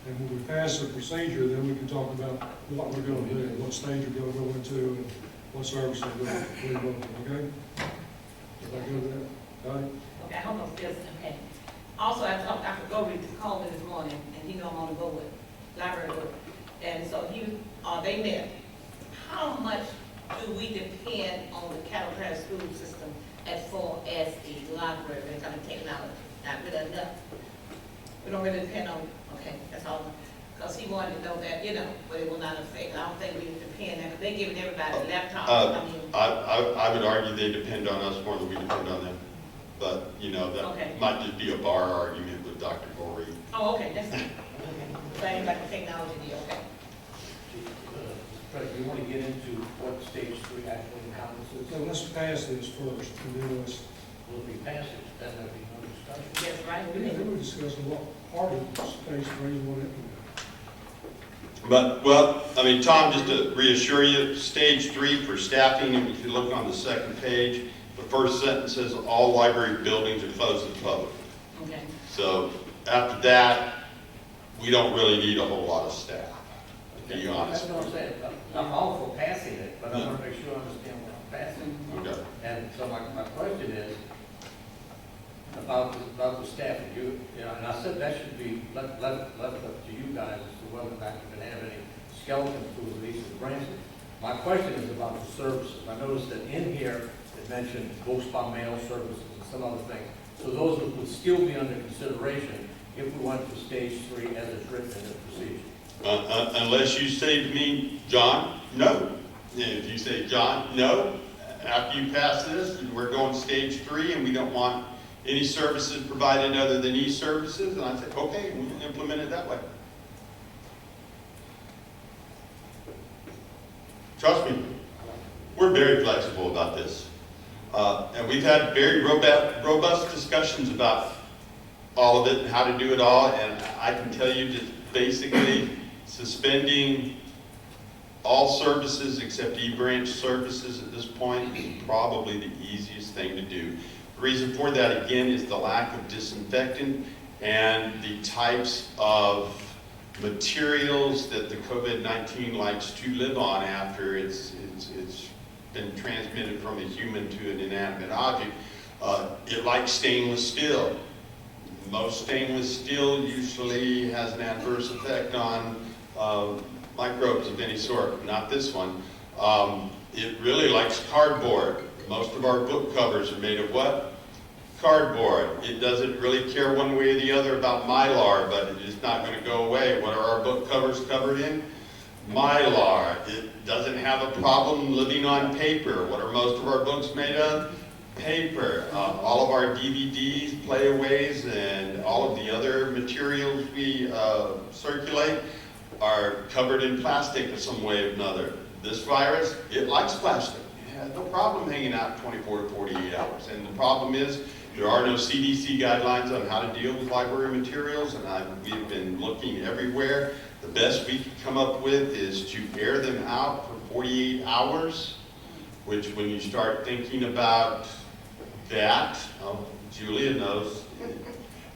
[SPEAKER 1] and when we pass the procedure, then we can talk about what we're gonna do, what stage we're gonna go into, and what services we're gonna go to, okay? Is that good with that? All right?
[SPEAKER 3] Okay, hold on, yes, okay. Also, I talked, Dr. Govey called me this morning, and he know I'm on the board, library board. And so they met. How much do we depend on the Cattle Parish school system as far as the library and kind of technology? Not really enough. We don't really depend on, okay, that's all. Because he wanted to know that, but it will not affect. I don't think we depend on that, because they're giving everybody laptops.
[SPEAKER 2] I would argue they depend on us more than we depend on them. But, that
[SPEAKER 3] Okay.
[SPEAKER 2] might just be a bar argument with Dr. Gorey.
[SPEAKER 3] Oh, okay, that's fine. Same like the technology deal, okay.
[SPEAKER 8] Fred, do you want to get into what stage 3 actually encompasses?
[SPEAKER 1] So let's pass this first, and then let's,
[SPEAKER 8] Will it be passage? Then there'll be no discussion.
[SPEAKER 3] Yes, right?
[SPEAKER 1] then we'll discuss what part of stage 3 you want to implement.
[SPEAKER 2] But, well, Tom, just to reassure you, stage 3 for staffing, and if you look on the second page, the first sentence says all library buildings are closed to the public.
[SPEAKER 3] Okay.
[SPEAKER 2] So after that, we don't really need a whole lot of staff, to be honest.
[SPEAKER 8] That's what I'm saying. I'm all for passing it, but I want to make sure I understand what I'm passing.
[SPEAKER 2] Okay.
[SPEAKER 8] And so my question is about the staffing. And I said that should be left up to you guys as to whether or not you can have any skeletons to each of the branches. My question is about the services. I noticed that in here it mentioned books by mail services and some other things. So those would still be under consideration if we went to stage 3 as it's written in the procedure.
[SPEAKER 2] Unless you say to me, John, no. And if you say, John, no, after you pass this, we're going to stage 3 and we don't want any services provided other than e-services, and I say, okay, we'll implement it that way. Trust me, we're very flexible about this. And we've had very robust discussions about all of it and how to do it all, and I can tell you just basically suspending all services except e-branch services at this point is probably the easiest thing to do. The reason for that, again, is the lack of disinfectant and the types of materials that the COVID-19 likes to live on after it's been transmitted from a human to an inanimate object. It likes stainless steel. Most stainless steel usually has an adverse effect on microbes of any sort, not this one. It really likes cardboard. Most of our book covers are made of what? Cardboard. It doesn't really care one way or the other about Mylar, but it is not going to go away. What are our book covers covered in? Mylar. It doesn't have a problem living on paper. What are most of our books made of? Paper. All of our DVDs, playaways, and all of the other materials we circulate are covered in plastic in some way or another. This virus, it likes plastic. It has no problem hanging out 24 to 48 hours. And the problem is there are no CDC guidelines on how to deal with library materials, and we've been looking everywhere. The best we could come up with is to air them out for 48 hours, which when you start thinking about that, Julia knows,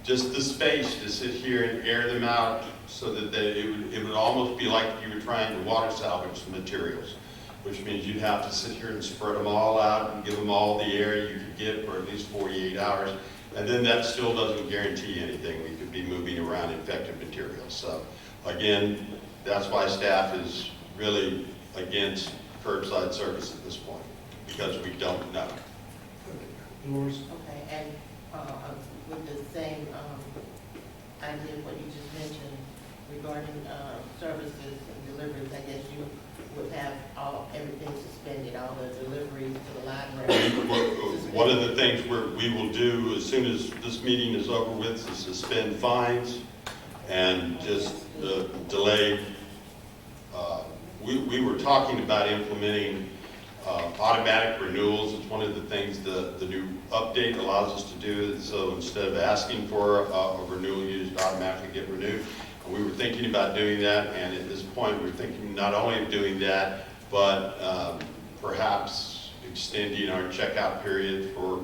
[SPEAKER 2] just the space to sit here and air them out so that it would almost be like you were trying to water salvage the materials, which means you'd have to sit here and spread them all out and give them all the air you could get for at least 48 hours. And then that still doesn't guarantee anything. We could be moving around infected materials. So again, that's why staff is really against curbside service at this point, because we don't know.
[SPEAKER 1] Dolores?
[SPEAKER 4] Okay, and with the same idea of what you just mentioned regarding services and deliveries, I guess you would have everything suspended, all the deliveries to the library.
[SPEAKER 2] One of the things we will do as soon as this meeting is over with is suspend fines and just delay. We were talking about implementing automatic renewals. It's one of the things the new update allows us to do. So instead of asking for a renewal, you just automatically get renewed. And we were thinking about doing that, and at this point, we're thinking not only of doing that, but perhaps extending our checkout period for.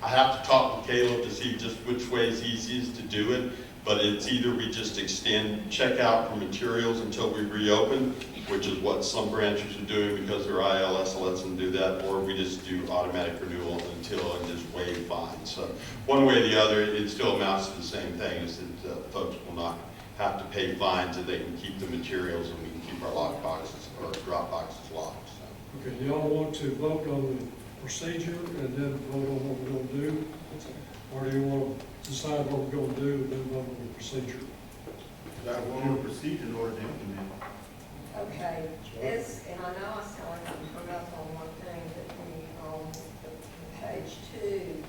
[SPEAKER 2] I have to talk with Caleb to see just which way is easiest to do it, but it's either we just extend checkout for materials until we reopen, which is what some branches are doing because their ILS lets them do that, or we just do automatic renewal until and just waive fines. So one way or the other, it still amounts to the same thing, is that folks will not have to pay fines and they can keep the materials and we can keep our lock boxes or drop boxes locked. So.
[SPEAKER 1] Okay, do y'all want to vote on the procedure and then vote on what we're gonna do? Or do you want to decide what we're gonna do and then vote on the procedure?
[SPEAKER 6] Got to vote on the procedure in order to implement.
[SPEAKER 10] Okay, this, and I know I sound like I'm hung up on one thing, but on page 2,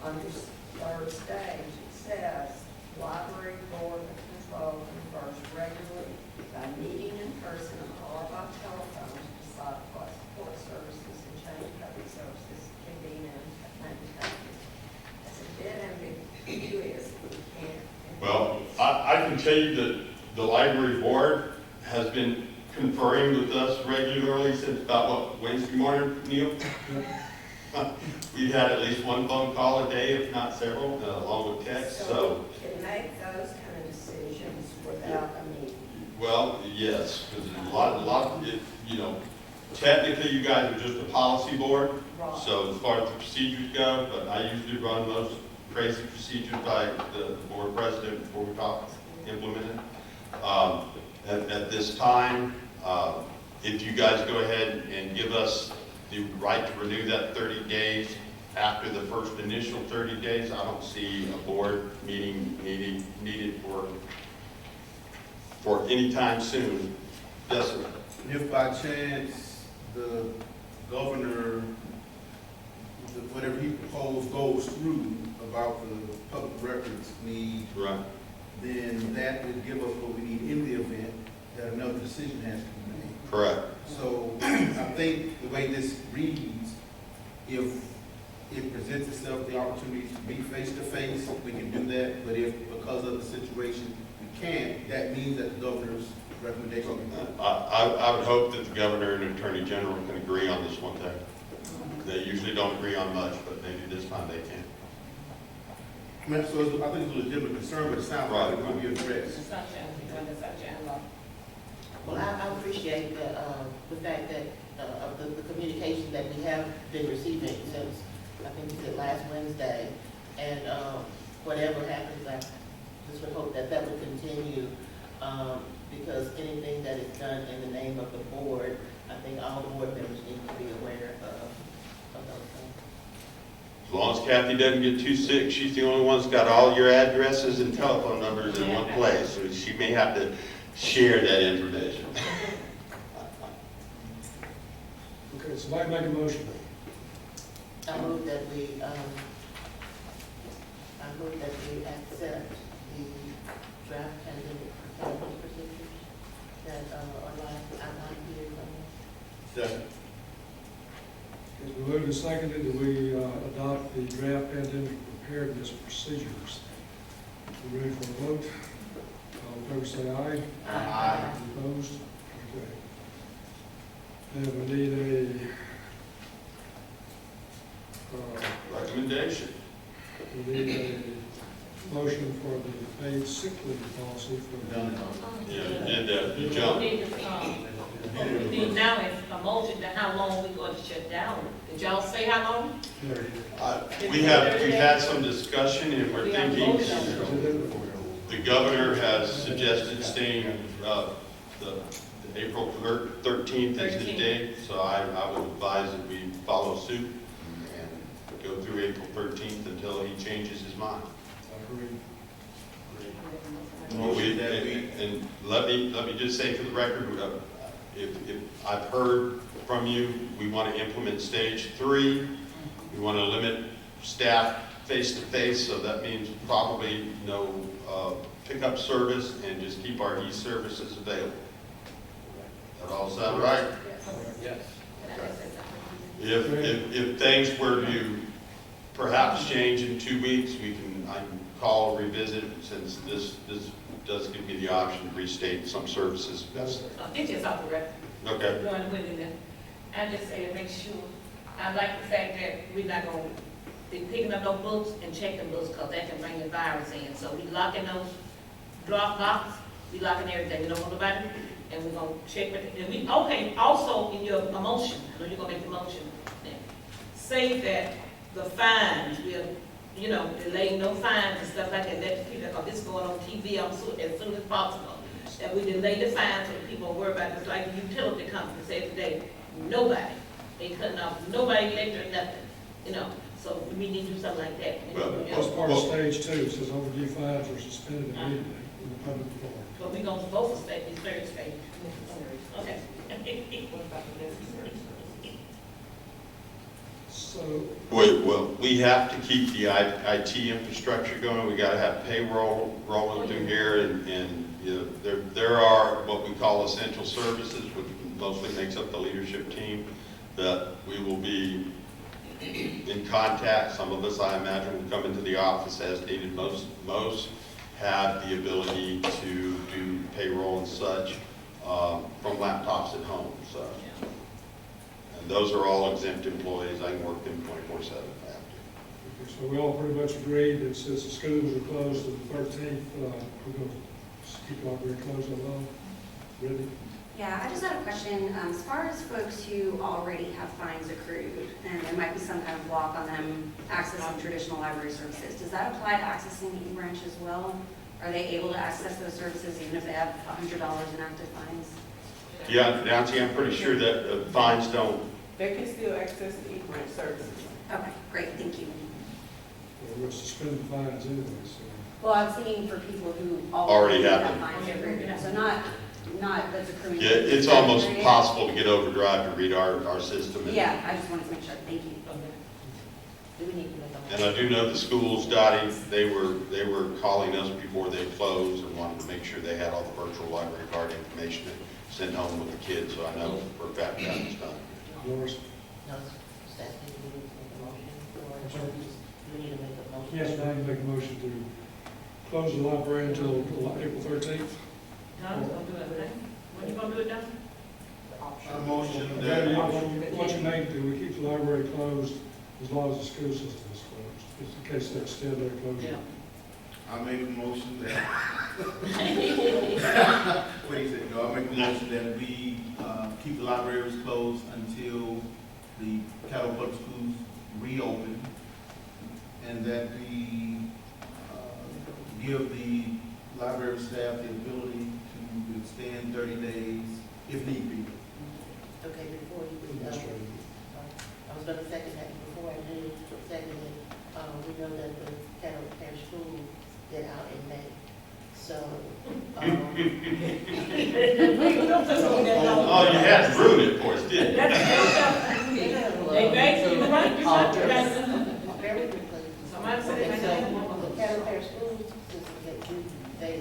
[SPEAKER 10] under third stage, it says, library board of control confers regularly by meeting in person or by telephone to decide what support services and change public services can be maintained. That's a bit ambiguous. We can't.
[SPEAKER 2] Well, I can tell you that the library board has been conferring with us regularly since about, what, Wednesday morning, Neil? We've had at least one phone call a day, if not several, along with text, so.
[SPEAKER 10] Can make those kind of decisions without a meeting.
[SPEAKER 2] Well, yes, because a lot, technically you guys are just a policy board.
[SPEAKER 10] Right.
[SPEAKER 2] So as far as the procedures go, but I usually run those crazy procedures by the board president before we talk implemented. At this time, if you guys go ahead and give us the right to renew that 30 days after the first initial 30 days, I don't see a board meeting needed for any time soon. Yes, sir.
[SPEAKER 6] If by chance the governor, whatever he proposed goes through about the public records need,
[SPEAKER 2] Right.
[SPEAKER 6] then that would give us what we need in the event that another decision has to be made.
[SPEAKER 2] Correct.
[SPEAKER 6] So I think the way this reads, if it presents itself the opportunity to be face-to-face, we can do that. But if, because of the situation, we can't, that means that the governor's recommendation will be done.
[SPEAKER 2] I would hope that the governor and attorney general can agree on this one thing. They usually don't agree on much, but maybe this time they can.
[SPEAKER 6] I mean, so I think it's a legitimate concern, but it sounds like it will be addressed.
[SPEAKER 4] Well, I appreciate the fact that, of the communication that we have been receiving since, I think you said last Wednesday. And whatever happens, I just would hope that that would continue, because anything that is done in the name of the board, I think all the board members need to be aware of those things.
[SPEAKER 2] As long as Kathy doesn't get too sick, she's the only one that's got all your addresses and telephone numbers in one place, so she may have to share that information.
[SPEAKER 1] Okay, somebody make a motion.
[SPEAKER 4] I move that we accept the draft pandemic preparedness procedures that are outlined here.
[SPEAKER 6] Second.
[SPEAKER 1] It's been moved and seconded that we adopt the draft pandemic preparedness procedures. We ready for a vote? All in favor say aye.
[SPEAKER 4] Aye.
[SPEAKER 1] Opposed? Okay. Then we need
[SPEAKER 2] Recommendation.
[SPEAKER 1] a motion for the paid sick leave policy for the.
[SPEAKER 2] Yeah, you did that, you jumped.
[SPEAKER 3] Now it's a motion to how long we going to shut down. Did y'all say how long?
[SPEAKER 2] We've had some discussion and we're thinking, the governor has suggested staying, the April 13th is the date, so I would advise that we follow suit and go through April 13th until he changes his mind.
[SPEAKER 1] Agreed.
[SPEAKER 2] Well, and let me just say for the record, if I've heard from you, we want to implement stage 3. We want to limit staff face-to-face, so that means probably no pickup service and just keep our e-services available. That all sound right?
[SPEAKER 8] Yes.
[SPEAKER 2] If things were to perhaps change in 2 weeks, I can call, revisit, since this does give me the option to restate some services.
[SPEAKER 3] It's just off the record.
[SPEAKER 2] Okay.
[SPEAKER 3] Going with it, I just say to make sure, I like the fact that we're not gonna be picking up no books and checking books, cause that can bring the virus in. So we locking those drop boxes, we locking everything, we don't want nobody, and we're gonna check it. And we, okay, also in your motion, I know you're gonna make the motion, say that the fines, we'll, delay no fines and stuff like that, let the people, cause this is going on TV as soon as possible. That we delay the fines so people worry about it. It's like the utility company said today, nobody, they cutting off, nobody electric, nothing, so we need to do something like that.
[SPEAKER 1] That's part of stage 2, it says overdue fines are suspended immediately in the public forum.
[SPEAKER 3] But we're gonna both stage, the third stage. Okay.
[SPEAKER 1] So,
[SPEAKER 2] Well, we have to keep the IT infrastructure going. We got to have payroll rolling through here, and there are what we call essential services, which mostly makes up the leadership team, that we will be in contact. Some of us, I imagine, will come into the office as needed. Most have the ability to do payroll and such from laptops at home. So. And those are all exempt employees. I can work them 24/7 if I have to.
[SPEAKER 1] so we all pretty much agreed that since the schools are closed on the 13th, we're going to keep the library closed that long. Ready?
[SPEAKER 5] Yeah, I just had a question. As far as folks who already have fines accrued, and there might be some kind of block on them accessing traditional library services, does that apply to accessing the e-branch as well? Are they able to access those services even if they have $100 in active fines?
[SPEAKER 2] Yeah, Nancy, I'm pretty sure that fines don't.
[SPEAKER 7] They can still access the e-branch services.
[SPEAKER 5] Okay, great, thank you.
[SPEAKER 1] We're going to suspend the fines anyway, so.
[SPEAKER 5] Well, I'm saying for people who
[SPEAKER 2] Already have
[SPEAKER 5] have
[SPEAKER 2] them.
[SPEAKER 5] fines accrued, so not that's accruing.
[SPEAKER 2] Yeah, it's almost impossible to get overdrive to read our system.
[SPEAKER 5] Yeah, I just wanted to make sure, thank you.
[SPEAKER 4] Do we need to make a
[SPEAKER 2] And I do know the schools, Dottie, they were calling us before they closed and wanted to make sure they had all the virtual library card information to send home with the kids, so I know for a fact that was done.
[SPEAKER 1] Doris?
[SPEAKER 4] No, Stephanie, do we need to make a motion, or do we need to make a motion?
[SPEAKER 1] Yes, I can make a motion to close the library until April 13th.
[SPEAKER 3] Don's gonna do it, right? When you gonna do it, Don?
[SPEAKER 6] A motion
[SPEAKER 1] What you make, do we keep the library closed as long as the school system is closed, just in case they extend their closure?
[SPEAKER 6] I make a motion that. What do you say? No, I make a motion that we keep the libraries closed until the Caddo Public Schools reopen, and that we give the library staff the ability to extend 30 days if need be.
[SPEAKER 4] Okay, before you, I was gonna second that, before I do second it, we know that the Caddo Parish School get out in May, so,
[SPEAKER 2] Oh, you had to ruin it for us, didn't you?
[SPEAKER 3] They basically, right, you're right, you guys.
[SPEAKER 4] very quickly.
[SPEAKER 3] Somebody said
[SPEAKER 4] And
[SPEAKER 3] they
[SPEAKER 4] so, the Caddo Parish School system, they,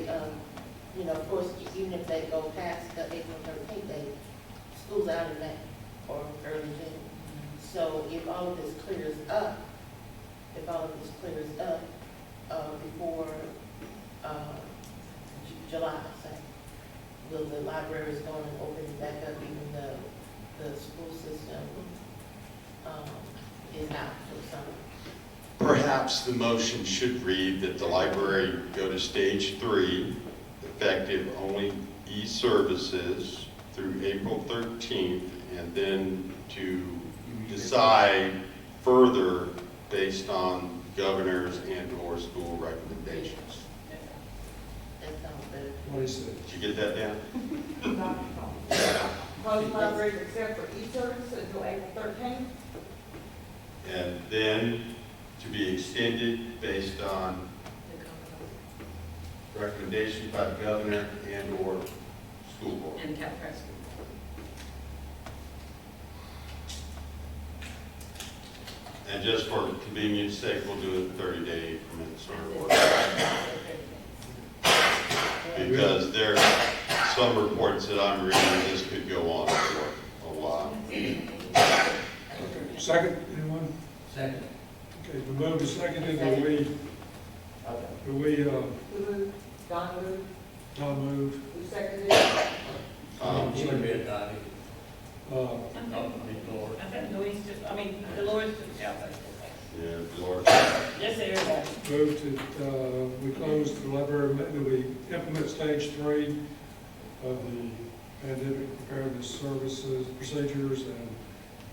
[SPEAKER 4] of course, even if they go past the April 13th, school's out in May, or early June. So if all of this clears up, before, July, say, will the libraries going and open back up, even though the school system, is out for the summer?
[SPEAKER 2] Perhaps the motion should read that the library go to stage 3, effective only e-services through April 13th, and then to decide further based on governors and/or school recommendations.
[SPEAKER 4] That sounds better.
[SPEAKER 1] What he said.
[SPEAKER 2] Did you get that down?
[SPEAKER 7] Close libraries except for e-service until April 13th.
[SPEAKER 2] And then to be extended based on recommendations by the governor and/or school board.
[SPEAKER 3] And Cal Press.
[SPEAKER 2] And just for convenience sake, we'll do a 30-day increments or because there are some reports that I'm reading, this could go on for a while.
[SPEAKER 1] Second, anyone?
[SPEAKER 8] Second.
[SPEAKER 1] Okay, we moved to seconded, do we,
[SPEAKER 11] Who moved? Don moved?
[SPEAKER 1] Don move?
[SPEAKER 11] Who seconded?
[SPEAKER 8] He would be a guy.
[SPEAKER 3] I think Louise just, Dolores just, yeah.
[SPEAKER 2] Yeah, Lord.
[SPEAKER 3] Yes, everybody.
[SPEAKER 1] Move to, we close the library, we implement stage 3 of the pandemic preparedness services, procedures, and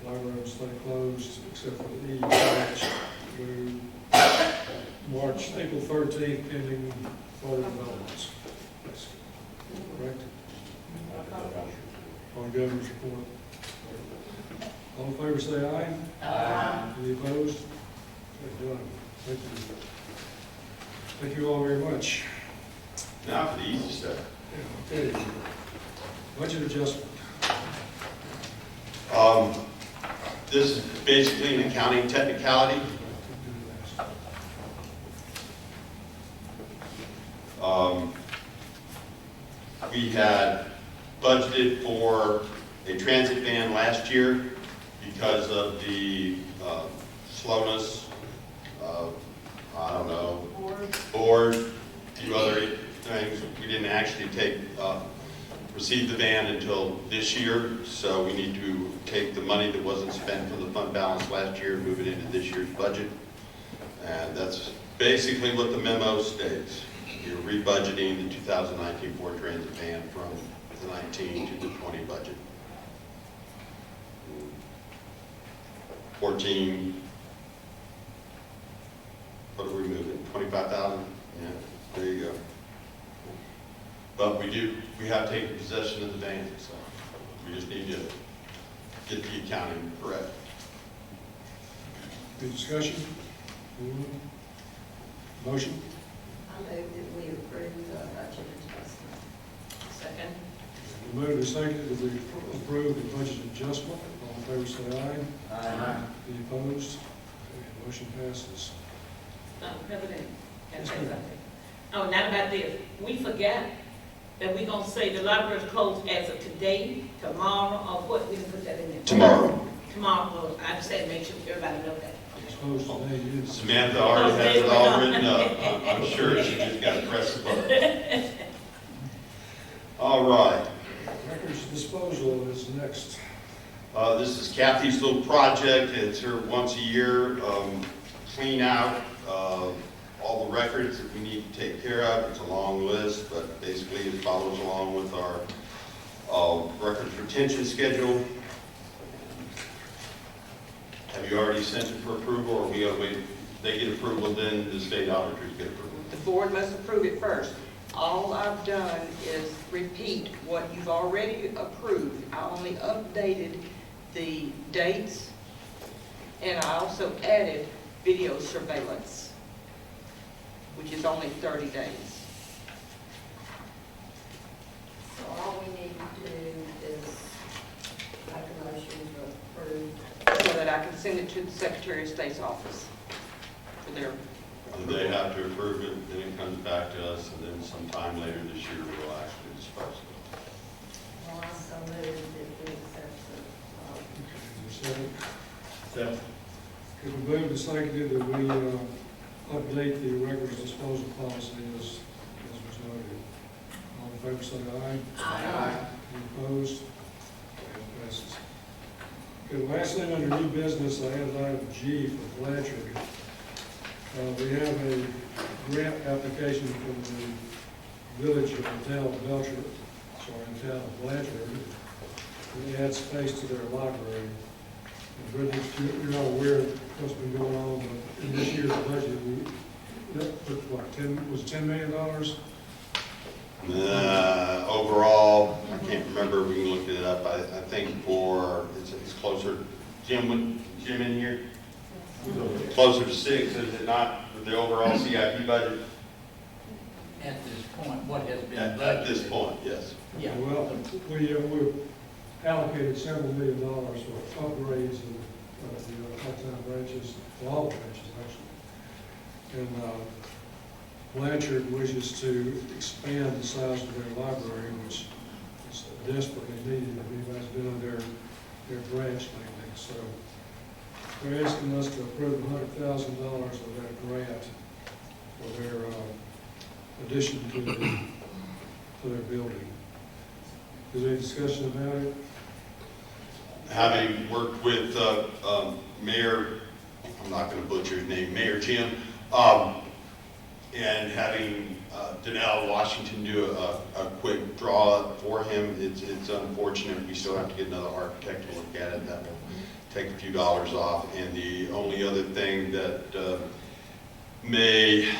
[SPEAKER 1] the library will stay closed except for the E-Batch through April 13th, pending further developments. Correct? On governor's report. All in favor, say aye.
[SPEAKER 3] Aye.
[SPEAKER 1] Any opposed? Okay, done. Thank you. Thank you all very much.
[SPEAKER 2] Now for the easy stuff.
[SPEAKER 1] Okay. Budget adjustment.
[SPEAKER 2] This is basically an accounting technicality. We had budgeted for a transit van last year because of the slowness of, I don't know, board, a few other things. We didn't actually receive the van until this year, so we need to take the money that wasn't spent from the fund balance last year and move it into this year's budget. And that's basically what the memo states. You're rebudgeting the 2019 Ford Transit van from the 19 to the 20 budget. 14, what are we moving, 25,000? Yeah, there you go. But we have taken possession of the van, so we just need to get the accounting correct.
[SPEAKER 1] Any discussion? Motion?
[SPEAKER 10] I move that we approve the budget adjustment.
[SPEAKER 3] Second.
[SPEAKER 1] We move to second that we approve the budget adjustment. All in favor, say aye.
[SPEAKER 8] Aye.
[SPEAKER 1] Any opposed? Okay, motion passes.
[SPEAKER 3] President, can I say
[SPEAKER 1] Yes, ma'am.
[SPEAKER 3] something? Oh, not about this. We forgot that we gonna say the library is closed as of today, tomorrow, or what? We didn't put that in there.
[SPEAKER 2] Tomorrow.
[SPEAKER 3] Tomorrow, well, I just said make sure everybody know that.
[SPEAKER 1] It's closed today, it is.
[SPEAKER 2] Samantha already has it all written up. I'm sure she just got to press the button. All right.
[SPEAKER 1] Records disposal is next.
[SPEAKER 2] This is Kathy's little project. It's her once a year clean out of all the records that we need to take care of. It's a long list, but basically it follows along with our records retention schedule. Have you already sent it for approval, or we gotta wait? They get approval, then the state auditors get approval?
[SPEAKER 11] The board must approve it first. All I've done is repeat what you've already approved. I only updated the dates, and I also added video surveillance, which is only 30 days.
[SPEAKER 10] So all we need to do is make a motion to approve.
[SPEAKER 11] So that I can send it to the Secretary of State's office for their
[SPEAKER 2] Do they have to approve it, then it comes back to us, and then sometime later this year we'll actually dispose of
[SPEAKER 10] Well, I so moved that we accept the,
[SPEAKER 1] Second.
[SPEAKER 8] Second.
[SPEAKER 1] It was moved and seconded that we update the records disposal policy as was noted. All in favor, say aye.
[SPEAKER 3] Aye.
[SPEAKER 1] Any opposed? Okay, it passes. Okay, the last thing under new business, I have item G for Blanchard. We have a grant application from the village of the town of Belcher, the town of Blanchard, to add space to their library. And Brittany, you're not aware of what's been going on, but in this year's budget, we put what, was it $10 million?
[SPEAKER 2] it. Overall, I can't remember, we can look it up, I think it's closer, Jim in here? Closer to 6, is it not, with the overall CIP budget?
[SPEAKER 8] at this point, what has been budgeted?
[SPEAKER 2] At this point, yes.
[SPEAKER 8] Yeah.
[SPEAKER 1] Well, we allocated several $1 million for upgrades of the part-time branches, well, all the branches actually. And Blanchard wishes to expand the size of their library, which is desperately needed. Everybody's been on their branch lately, so they're asking us to approve $100,000 of that grant for their addition to their building. Is there any discussion about it?
[SPEAKER 2] Having worked with Mayor, I'm not going to butcher his name, Mayor Jim, and having Donnell Washington do a quick draw for him, it's unfortunate. We still have to get another architect to look at it. That will take a few dollars off. And the only other thing that may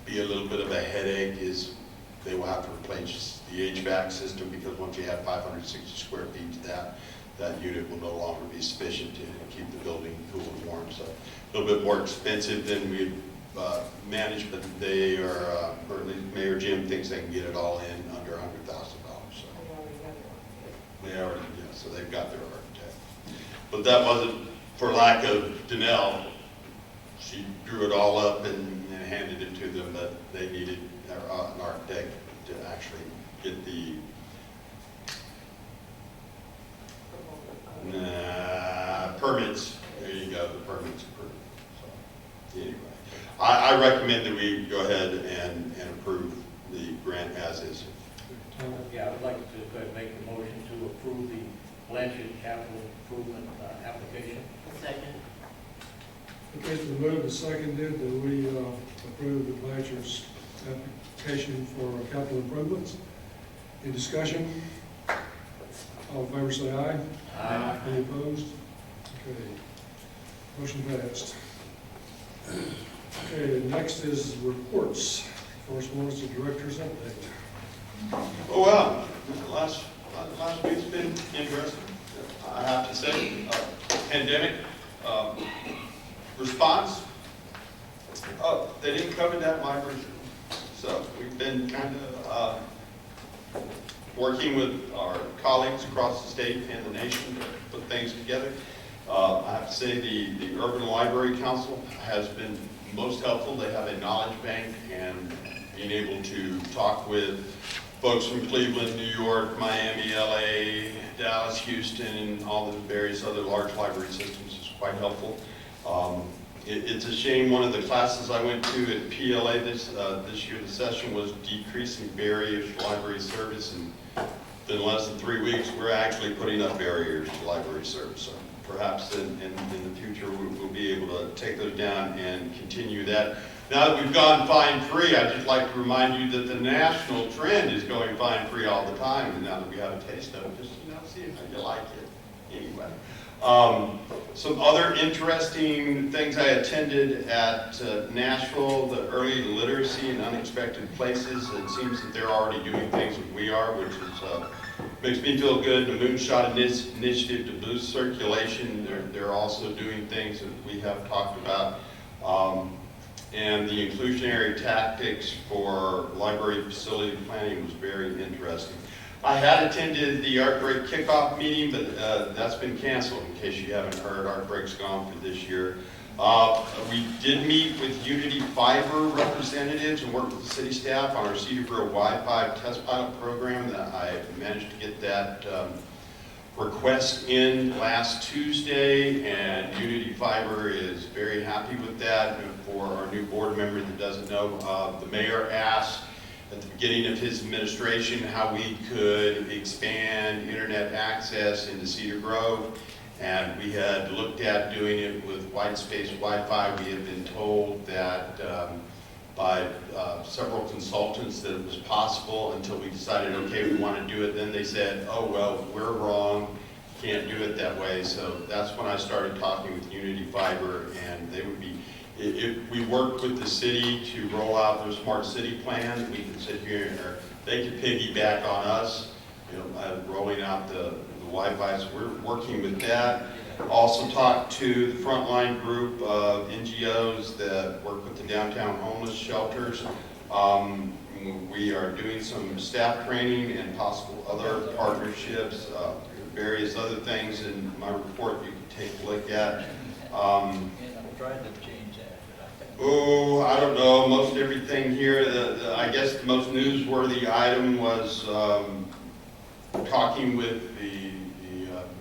[SPEAKER 2] be a little bit of a headache is they will have to replace the HVAC system, because once you have 560 square feet, that unit will no longer be sufficient to keep the building cool and warm. So a little bit more expensive than we managed, but they are, or at least Mayor Jim thinks they can get it all in under $100,000. So they already, yeah, so they've got their architect. But that wasn't for lack of Donnell. She drew it all up and handed it to them, but they needed an architect to actually get the permits. There you go, the permits approved. So anyway, I recommend that we go ahead and approve the grant as is.
[SPEAKER 8] Yeah, I would like to go ahead and make the motion to approve the Blanchard capital improvement application.
[SPEAKER 4] Second.
[SPEAKER 1] Okay, it's been moved and seconded that we approve the Blanchard's application for capital improvements. Any discussion? All in favor say aye.
[SPEAKER 8] Aye.
[SPEAKER 1] Any opposed? Okay. Motion passed. Okay, next is reports. First one is the director's update.
[SPEAKER 2] Oh, well, last week's been interesting, I have to say. Pandemic response. Oh, they didn't cover that in my version. So we've been kind of working with our colleagues across the state and the nation to put things together. I have to say the Urban Library Council has been most helpful. They have a knowledge bank, and being able to talk with folks from Cleveland, New York, Miami, LA, Dallas, Houston, and all the various other large library systems is quite helpful. It's a shame one of the classes I went to at PLA this year, the session was decreasing barriers to library service, and in less than 3 weeks, we're actually putting up barriers to library service. So perhaps in the future, we'll be able to take those down and continue that. Now that we've gone fine-free, I'd just like to remind you that the national trend is going fine-free all the time, and now that we have a taste of it, just see how you like it. Anyway. Some other interesting things I attended at Nashville, the early literacy in unexpected places. It seems that they're already doing things that we are, which is makes me feel good. The Moonshot Initiative to boost circulation, they're also doing things that we have talked about. And the inclusionary tactics for library facility planning was very interesting. I had attended the Art Break kickoff meeting, but that's been canceled, in case you haven't heard. Art Break's gone for this year. We did meet with Unity Fiber representatives and worked with the city staff on our Cedar Grove Wi-Fi test pilot program. That I managed to get that request in last Tuesday, and Unity Fiber is very happy with that. And for our new board member that doesn't know, the mayor asked at the beginning of his administration how we could expand internet access into Cedar Grove, and we had looked at doing it with white space Wi-Fi. We had been told that by several consultants that it was possible, until we decided, okay, we want to do it. Then they said, oh, well, we're wrong, can't do it that way. So that's when I started talking with Unity Fiber, and they would be, if we worked with the city to roll out their smart city plan, we could sit here and they could piggyback on us, rolling out the Wi-Fi. So we're working with that. Also talked to the frontline group of NGOs that work with the downtown homeless shelters. We are doing some staff training and possible other partnerships, various other things in my report you can take a look at.
[SPEAKER 12] I'm trying to change that, but
[SPEAKER 2] Oh, I don't know, most everything here, I guess the most newsworthy item was talking with the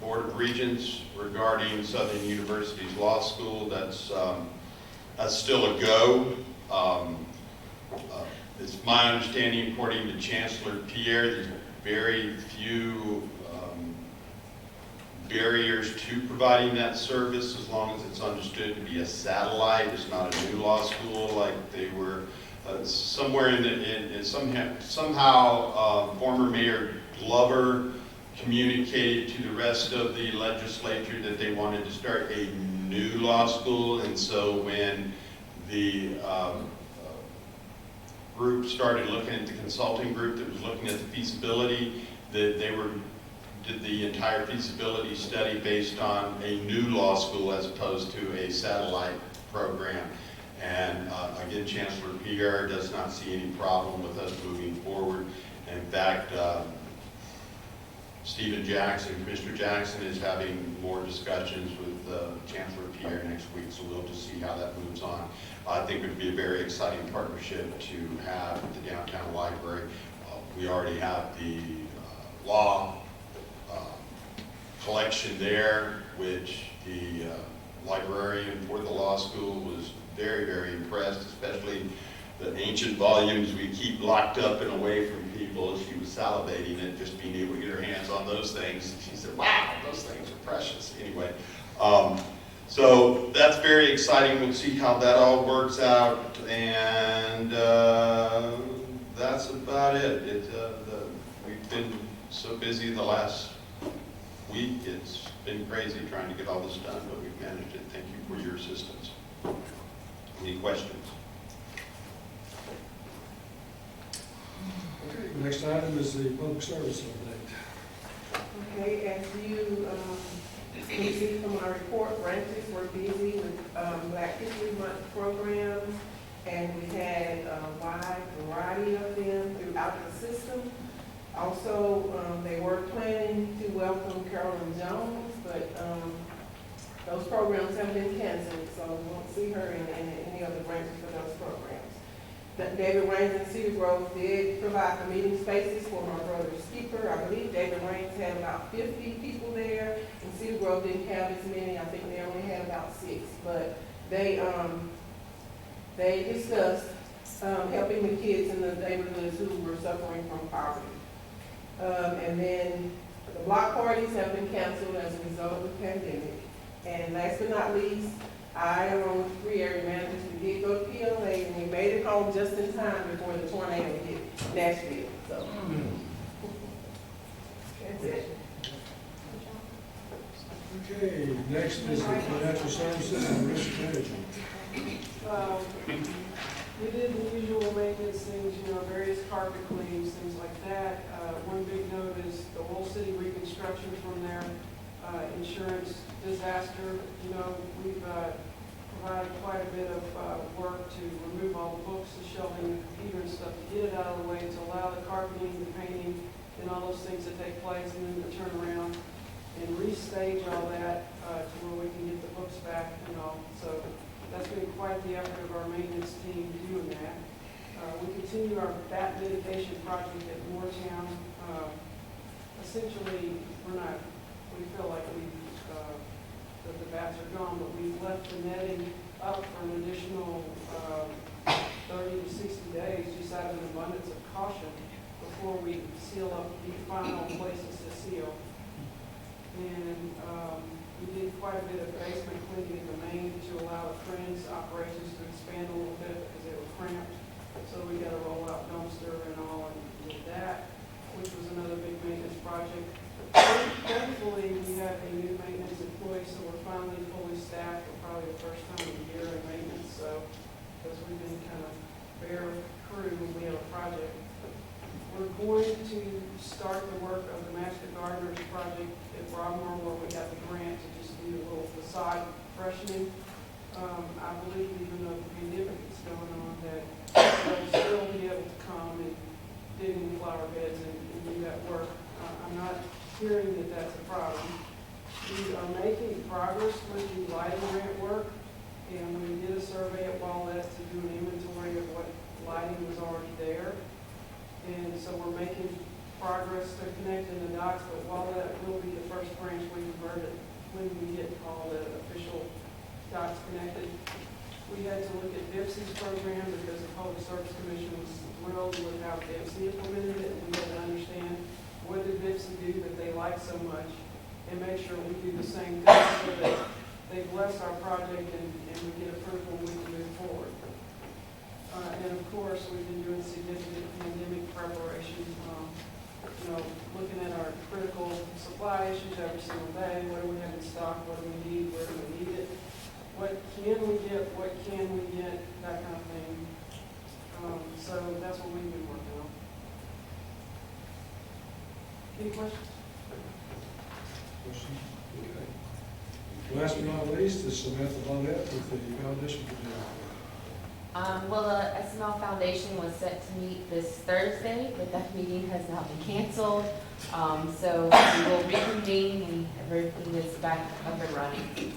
[SPEAKER 2] Board of Regents regarding Southern University's law school. That's still a go. It's my understanding, according to Chancellor Pierre, there's very few barriers to providing that service as long as it's understood to be a satellite. It's not a new law school like they were somewhere somehow former Mayor Glover communicated to the rest of the legislature that they wanted to start a new law school, and so when the group started looking at the consulting group that was looking at the feasibility, that they did the entire feasibility study based on a new law school as opposed to a satellite program. And again, Chancellor Pierre does not see any problem with us moving forward. In fact, Stephen Jackson, Commissioner Jackson, is having more discussions with Chancellor Pierre next week, so we'll just see how that moves on. I think it would be a very exciting partnership to have at the downtown library. We already have the law collection there, which the librarian for the law school was very, very impressed, especially the ancient volumes we keep locked up and away from people. She was salivating at just being able to get her hands on those things. She said, wow, those things are precious. Anyway, so that's very exciting. We'll see how that all works out, and that's about it. We've been so busy the last week, it's been crazy trying to get all this done, but we've managed it. Thank you for your assistance. Any questions?
[SPEAKER 1] Okay, the next item is the public service update.
[SPEAKER 7] Okay, as you can see from our report, branches were busy with Black History Month programs, and we had a wide variety of them throughout the system. Also, they were planning to welcome Carolyn Jones, but those programs have been canceled, so we won't see her in any other branches for those programs. David Raines and Cedar Grove did provide the meeting spaces for my brother's keeper. I believe David Raines had about 50 people there, and Cedar Grove didn't have as many. I think they only had about 6, but they discussed helping the kids in the neighborhoods who were suffering from poverty. And then the block parties have been canceled as a result of the pandemic. And last but not least, I, along with 3 area managers, we did go to PLA, and we made it home just in time before the tornado hit Nashville. So that's it.
[SPEAKER 1] Okay, next is the financial services and risk management.
[SPEAKER 7] We did the usual maintenance things, various carpet cleans, things like that. One big note is the Oil City reconstruction from their insurance disaster. We've provided quite a bit of work to remove all the books, the shelving, the computer and stuff, to get it out of the way, to allow the carpeting, the painting, and all those things to take place, and then to turn around and restage all that to where we can get the books back and all. So that's been quite the effort of our maintenance team doing that. We continue our bat mitigation project at Moortown. Essentially, we feel like that the bats are gone, but we've left the netting up for an additional 30 to 60 days, just out of an abundance of caution, before we seal up the final places to seal. And we did quite a bit of basement cleaning in the main to allow the Friends operations to expand a little bit because they were cramped. So we got a roll-out dumpster and all, and did that, which was another big maintenance project. Thankfully, we have a new maintenance employee, so we're finally fully staffed for probably the first time in a year in maintenance. So, because we've been kind of bare crew when we have a project. We're going to start the work of the Master Gardeners project at Broadmoor, where we got the grant to just do a little flower beds and do that work. I'm not hearing that that's a problem. We are making progress with the lighting grant work, and we did a survey at Wallett to do an inventory of what lighting was already there. And so we're making progress to connecting the dots, but Wallett will be the first branch we converted when we get all the official dots connected. We had to look at DIPS's program because the Public Service Commission was thrilled with how DIPSy implemented it, and we had to understand what did DIPSy do that they like so much, and make sure we do the same thing so that they bless our project and we get approval and we can move forward. And of course, we've been doing significant pandemic preparation, looking at our critical supply issues every single day. What do we have in stock? What do we need? Where do we need it? What can we get? What can we get? That kind of thing. So that's what we've been working on. Any questions?
[SPEAKER 1] Questions? Okay. Last but not least is Samantha Bonnet with the Foundation for General.
[SPEAKER 13] Well, the SML Foundation was set to meet this Thursday, but that meeting has now been canceled. So we will reconvene and everything is back up and running.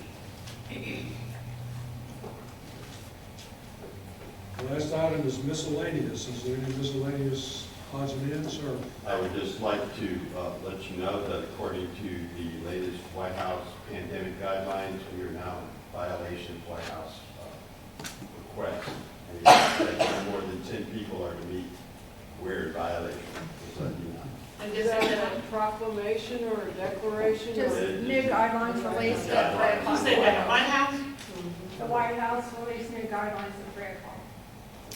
[SPEAKER 1] The last item is miscellaneous. Is there any miscellaneous odds and ends, or?
[SPEAKER 14] I would just like to let you know that according to the latest White House pandemic guidelines, we are now in violation of White House requests. And that no more than 10 people are to meet, we're in violation. Just let you know.
[SPEAKER 3] And
[SPEAKER 7] Is that a proclamation or a declaration?
[SPEAKER 9] Just
[SPEAKER 7] or?
[SPEAKER 9] new guidelines released at 3
[SPEAKER 3] you
[SPEAKER 9] o'clock.
[SPEAKER 3] said that the White House?
[SPEAKER 9] The White House released new guidelines at 3 o'clock.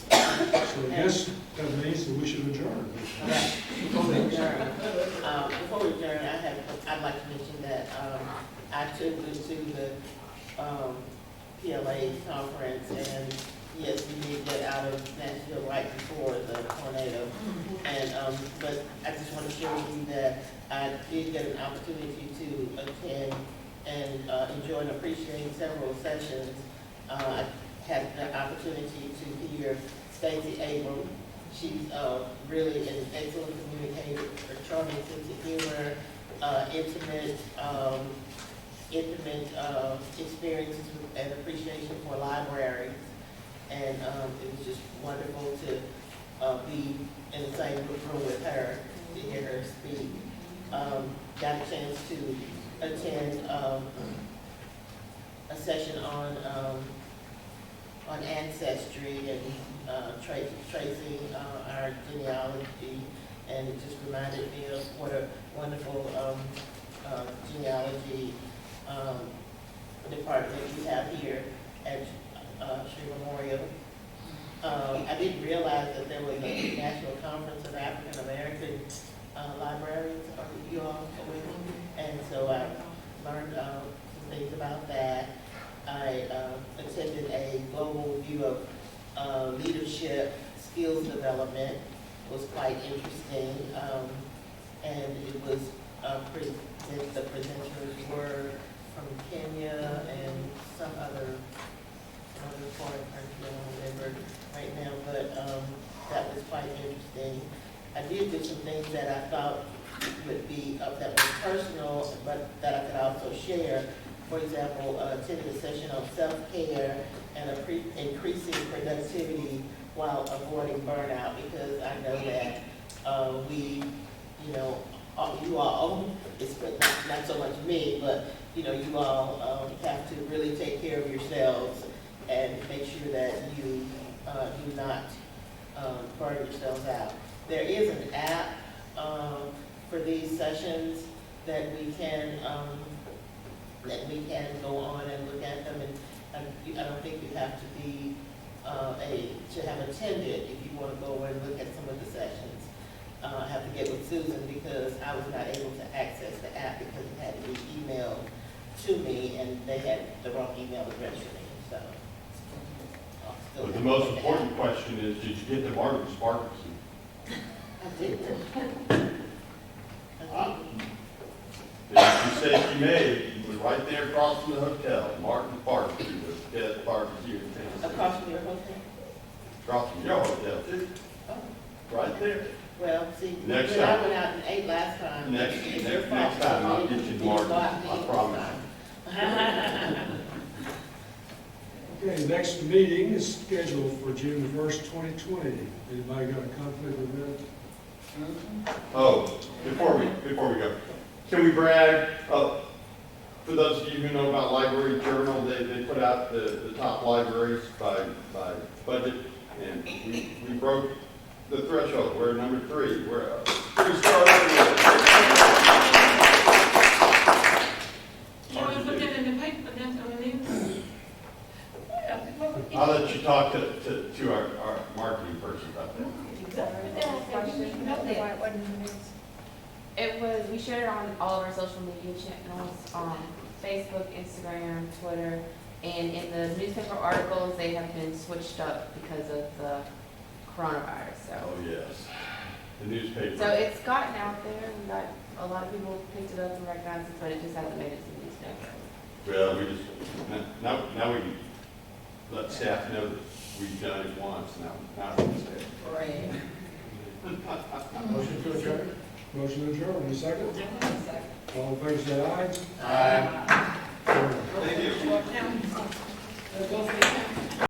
[SPEAKER 1] So I guess that means that we should adjourn.
[SPEAKER 4] Before we adjourn, I'd like to mention that I took it to the PLA conference, and yes, we did get out of Nashville right before the tornado. And but I just want to share with you that I did get an opportunity to attend and enjoy and appreciate several sessions. I had the opportunity to hear Stacey Abrams. She's really an excellent communicator, a charming sense of humor, intimate experiences and appreciation for libraries. And it was just wonderful to be in the same room with her, to hear her speak. Got a chance to attend a session on ancestry and tracing our genealogy, and it just reminded me of what a wonderful genealogy department we have here at Street Memorial. I didn't realize that there was a National Conference of African American Librarians. Are you all aware? And so I learned some things about that. I attended a global review of leadership skills development. It was quite interesting, and it was the presenters were from Kenya and some other foreign country, I don't remember right now, but that was quite interesting. I did do some things that I thought would be that were personal, but that I could also share. For example, attended a session on self-care and increasing productivity while avoiding burnout, because I know that you all, it's not so much me, but you all have to really take care of yourselves and make sure that you do not burn yourselves out. There is an app for these sessions that we can go on and look at them, and I don't think you have to be to have attended if you want to go and look at some of the sessions. I have to get with Susan because I was not able to access the app because it had to be emailed to me, and they had the wrong email address for me, so.
[SPEAKER 14] But the most important question is, did you get to Martin's barbecue?
[SPEAKER 4] I did.
[SPEAKER 14] You said you made, it was right there across from the hotel. Martin's barbecue was the best barbecue in town.
[SPEAKER 4] Across from your hotel?
[SPEAKER 14] Across from your hotel, too.
[SPEAKER 4] Oh.
[SPEAKER 14] Right there.
[SPEAKER 4] Well, see,
[SPEAKER 14] Next
[SPEAKER 4] when I
[SPEAKER 14] time.
[SPEAKER 4] went out and ate last time.
[SPEAKER 14] Next
[SPEAKER 4] it's your fault.
[SPEAKER 14] time, I'll
[SPEAKER 4] You
[SPEAKER 14] get you
[SPEAKER 4] didn't
[SPEAKER 14] more,
[SPEAKER 4] go out and
[SPEAKER 14] I
[SPEAKER 4] eat
[SPEAKER 14] promise.
[SPEAKER 4] this time.
[SPEAKER 1] Okay, next meeting is scheduled for June 1st, 2020. Anybody got a conflict with that?
[SPEAKER 14] Oh, before we go, can we brag, for those of you who know about Library Journal, they put out the top libraries by budget, and we broke the threshold. We're number 3. We're pretty started.
[SPEAKER 3] You always put that in the paper, that's on the news.
[SPEAKER 14] I'll let you talk to our marketing person about that.
[SPEAKER 13] It was, we shared it on all of our social media channels, Facebook, Instagram, Twitter, and in the newspaper articles, they have been switched up because of the coronavirus, so.
[SPEAKER 14] Oh, yes. The newspaper.
[SPEAKER 13] So it's gotten out there, we got, a lot of people picked it up and recognized it, but it just hasn't made it to the newspaper.
[SPEAKER 14] Well, we just, now we can let staff know that we've done it once, now we can say it.
[SPEAKER 4] Right.
[SPEAKER 8] Motion to adjourn?
[SPEAKER 1] Motion adjourned, any second? All in favor, say aye.
[SPEAKER 14] Aye. Thank you.
[SPEAKER 3] Now,